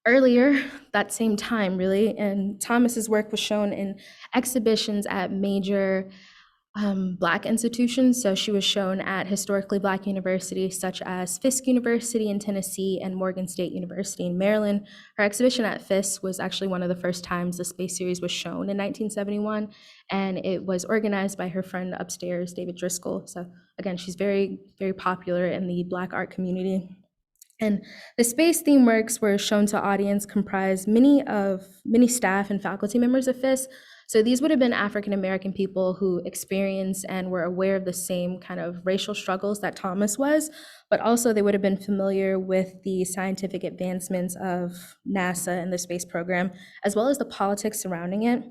earlier, that same time really, and Thomas's work was shown in exhibitions at major Black institutions. So she was shown at historically Black universities such as Fisk University in Tennessee and Morgan State University in Maryland. Her exhibition at Fisk was actually one of the first times the space series was shown in 1971, and it was organized by her friend upstairs, David Driscoll. So again, she's very, very popular in the Black art community. And the space theme works were shown to audience comprised many staff and faculty members of Fisk. So these would have been African American people who experienced and were aware of the same kind of racial struggles that Thomas was, but also they would have been familiar with the scientific advancements of NASA and the space program, as well as the politics surrounding it.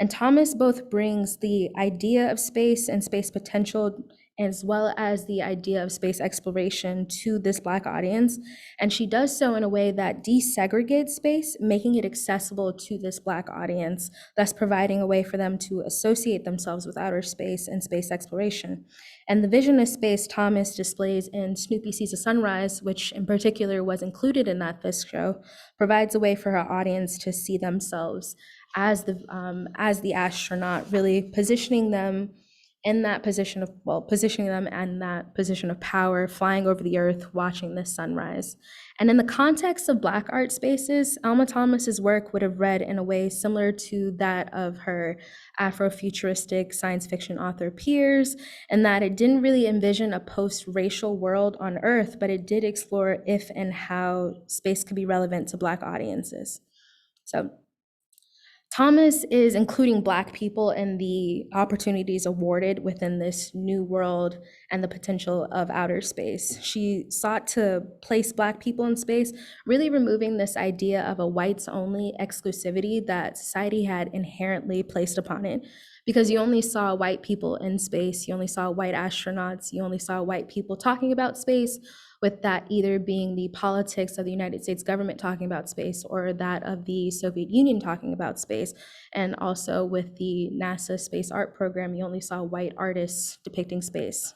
And Thomas both brings the idea of space and space potential as well as the idea of space exploration to this Black audience. And she does so in a way that desegregates space, making it accessible to this Black audience, thus providing a way for them to associate themselves with outer space and space exploration. And the vision of space Thomas displays in Snoopy Sees a Sunrise, which in particular was included in that Fisk show, provides a way for her audience to see themselves as the astronaut, really positioning them in that position of, positioning them in that position of power, flying over the earth, watching this sunrise. And in the context of Black art spaces, Alma Thomas's work would have read in a way similar to that of her Afrofuturistic science fiction author peers, in that it didn't really envision a post-racial world on Earth, but it did explore if and how space could be relevant to Black audiences. So Thomas is including Black people in the opportunities awarded within this new world and the potential of outer space. She sought to place Black people in space, really removing this idea of a whites-only exclusivity that society had inherently placed upon it. Because you only saw white people in space, you only saw white astronauts, you only saw white people talking about space, with that either being the politics of the United States government talking about space or that of the Soviet Union talking about space. And also with the NASA space art program, you only saw white artists depicting space.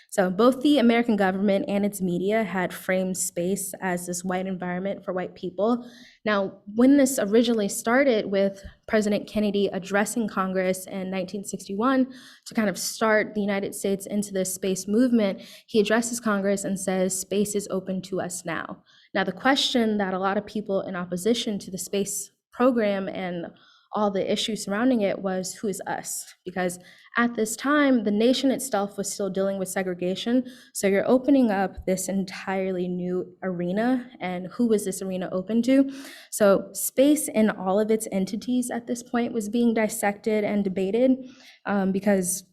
So both the American government and its media had framed space as this white environment for white people. Now, when this originally started with President Kennedy addressing Congress in 1961 to kind of start the United States into this space movement, he addresses Congress and says, space is open to us now. Now, the question that a lot of people in opposition to the space program and all the issues surrounding it was, who is us? Because at this time, the nation itself was still dealing with segregation. So you're opening up this entirely new arena, and who was this arena open to? So space in all of its entities at this point was being dissected and debated, because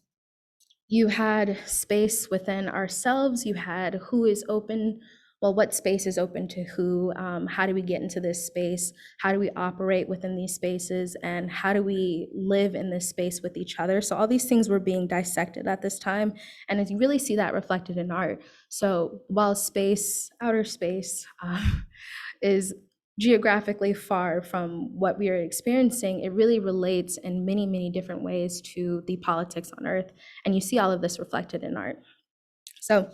you had space within ourselves, you had who is open, well, what space is open to who, how do we get into this space, how do we operate within these spaces, and how do we live in this space with each other? So all these things were being dissected at this time, and as you really see that reflected in art. So while space, outer space, is geographically far from what we are experiencing, it really relates in many, many different ways to the politics on Earth. And you see all of this reflected in art. So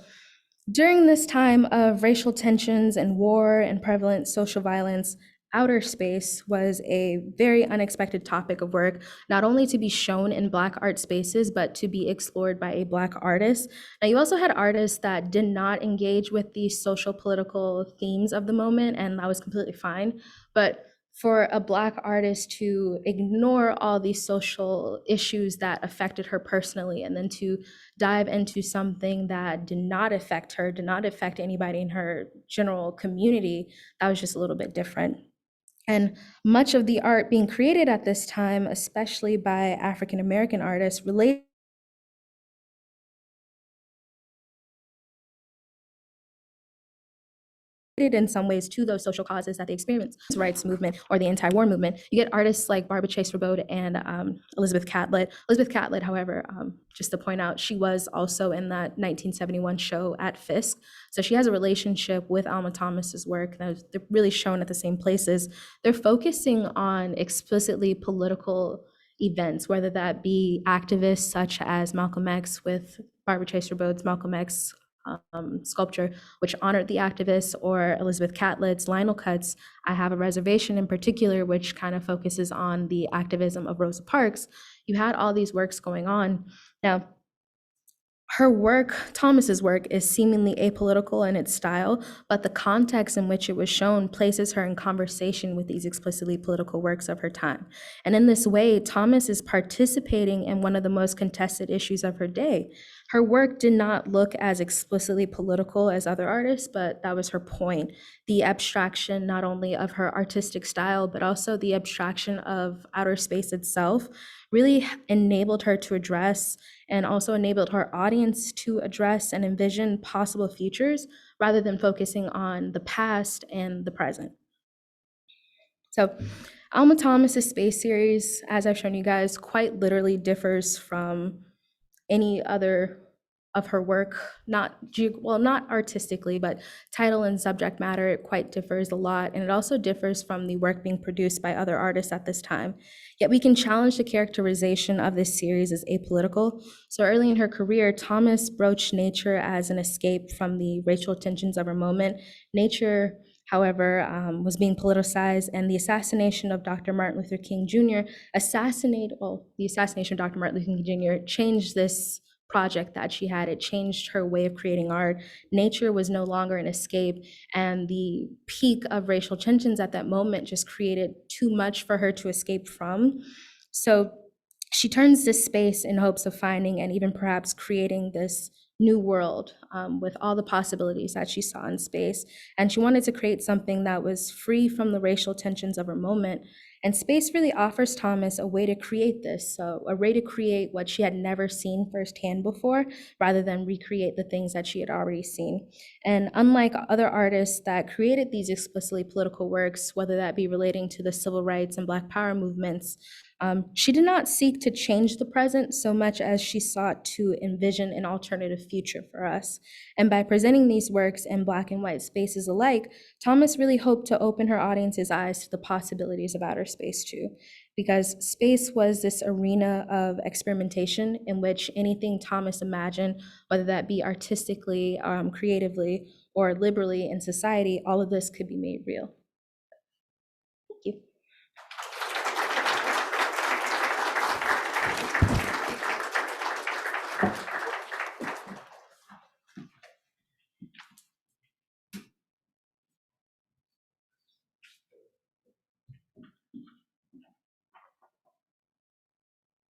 during this time of racial tensions and war and prevalent social violence, outer space was a very unexpected topic of work, not only to be shown in Black art spaces, but to be explored by a Black artist. Now, you also had artists that did not engage with the social political themes of the moment, and that was completely fine. But for a Black artist to ignore all these social issues that affected her personally, and then to dive into something that did not affect her, did not affect anybody in her general community, that was just a little bit different. And much of the art being created at this time, especially by African American artists, related in some ways to those social causes that they experience, rights movement or the anti-war movement. You get artists like Barbara Chase Rabaud and Elizabeth Catlett. Elizabeth Catlett, however, just to point out, she was also in that 1971 show at Fisk. So she has a relationship with Alma Thomas's work. They're really shown at the same places. They're focusing on explicitly political events, whether that be activists such as Malcolm X with Barbara Chase Rabaud's Malcolm X sculpture, which honored the activists, or Elizabeth Catlett's Lionel Cuts, I Have a Reservation in particular, which kind of focuses on the activism of Rosa Parks. You had all these works going on. Now, her work, Thomas's work, is seemingly apolitical in its style, but the context in which it was shown places her in conversation with these explicitly political works of her time. And in this way, Thomas is participating in one of the most contested issues of her day. Her work did not look as explicitly political as other artists, but that was her point. The abstraction not only of her artistic style, but also the abstraction of outer space itself really enabled her to address, and also enabled her audience to address and envision possible futures rather than focusing on the past and the present. So Alma Thomas's space series, as I've shown you guys, quite literally differs from any other of her work, not artistically, but title and subject matter. It quite differs a lot, and it also differs from the work being produced by other artists at this time. Yet we can challenge the characterization of this series as apolitical. So early in her career, Thomas broached nature as an escape from the racial tensions of her moment. Nature, however, was being politicized, and the assassination of Dr. Martin Luther King Jr. The assassination of Dr. Martin Luther King Jr. changed this project that she had. It changed her way of creating art. Nature was no longer an escape, and the peak of racial tensions at that moment just created too much for her to escape from. So she turns this space in hopes of finding and even perhaps creating this new world with all the possibilities that she saw in space. And she wanted to create something that was free from the racial tensions of her moment And space really offers Thomas a way to create this, so a way to create what she had never seen firsthand before, rather than recreate the things that she had already seen. And unlike other artists that created these explicitly political works, whether that be relating to the civil rights and Black Power movements, she did not seek to change the present so much as she sought to envision an alternative future for us. And by presenting these works in Black and white spaces alike, Thomas really hoped to open her audience's eyes to the possibilities of outer space too, because space was this arena of experimentation in which anything Thomas imagined, whether that be artistically, creatively, or liberally in society, all of this could be made real. Thank you.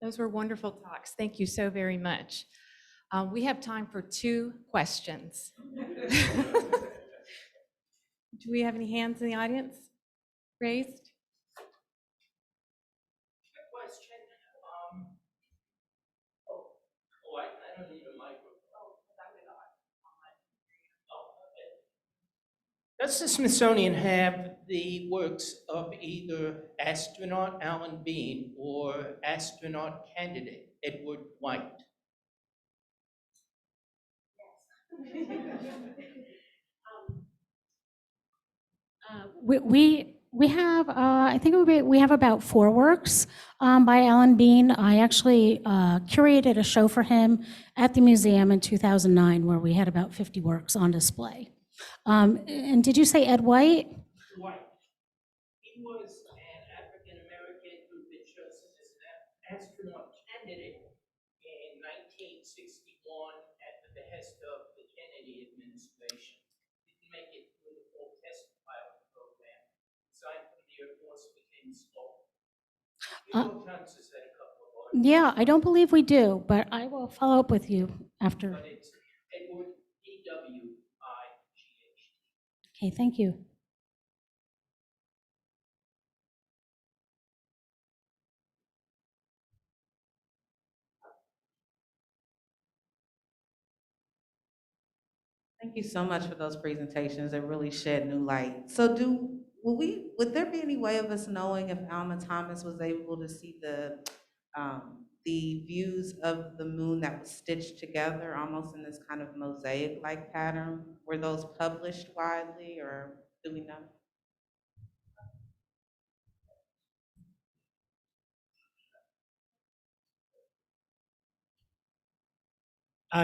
Those were wonderful talks. Thank you so very much. We have time for 2 questions. Do we have any hands in the audience raised? Question. I don't need a microphone. Does the Smithsonian have the works of either astronaut Alan Bean or astronaut candidate Edward White? We have, I think we have about 4 works by Alan Bean. I actually curated a show for him at the museum in 2009 where we had about 50 works on display. And did you say Ed White? White. He was an African-American who'd been chosen as an astronaut candidate in 1961 at the behest of the Kennedy administration. Didn't make it through the full test pilot program. Resigned from the Air Force, became slow. You know chances that a couple of others. Yeah, I don't believe we do, but I will follow up with you after. But it's Edward E.W.I.G.H.T. Okay, thank you. Thank you so much for those presentations. They really shed new light. So would there be any way of us knowing if Alma Thomas was able to see the views of the moon that was stitched together almost in this kind of mosaic-like pattern? Were those published widely, or do we know?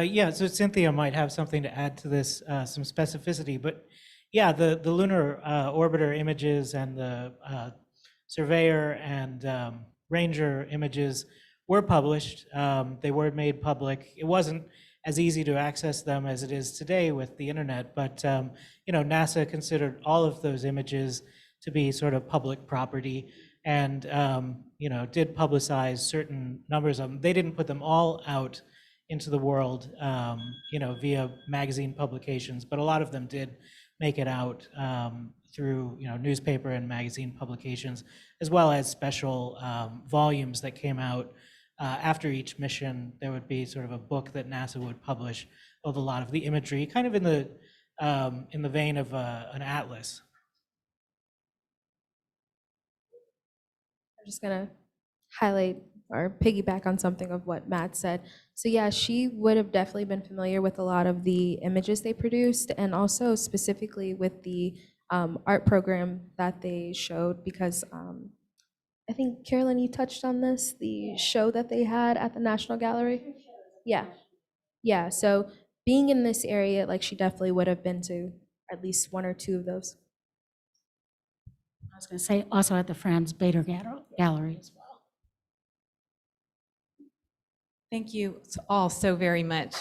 Yeah, so Cynthia might have something to add to this, some specificity, but yeah, the lunar orbiter images and the surveyor and ranger images were published. They were made public. It wasn't as easy to access them as it is today with the internet, but NASA considered all of those images to be sort of public property and did publicize certain numbers of them. They didn't put them all out into the world, via magazine publications, but a lot of them did make it out through, newspaper and magazine publications, as well as special volumes that came out after each mission. There would be sort of a book that NASA would publish of a lot of the imagery, kind of in the vein of an atlas. I'm just gonna highlight or piggyback on something of what Matt said. So yeah, she would have definitely been familiar with a lot of the images they produced, and also specifically with the art program that they showed, because I think, Carolyn, you touched on this, the show that they had at the National Gallery. Yeah, yeah, so being in this area, like, she definitely would have been to at least 1 or 2 of those. I was going to say also at the Franz Bader Gallery as well. Thank you all so very much.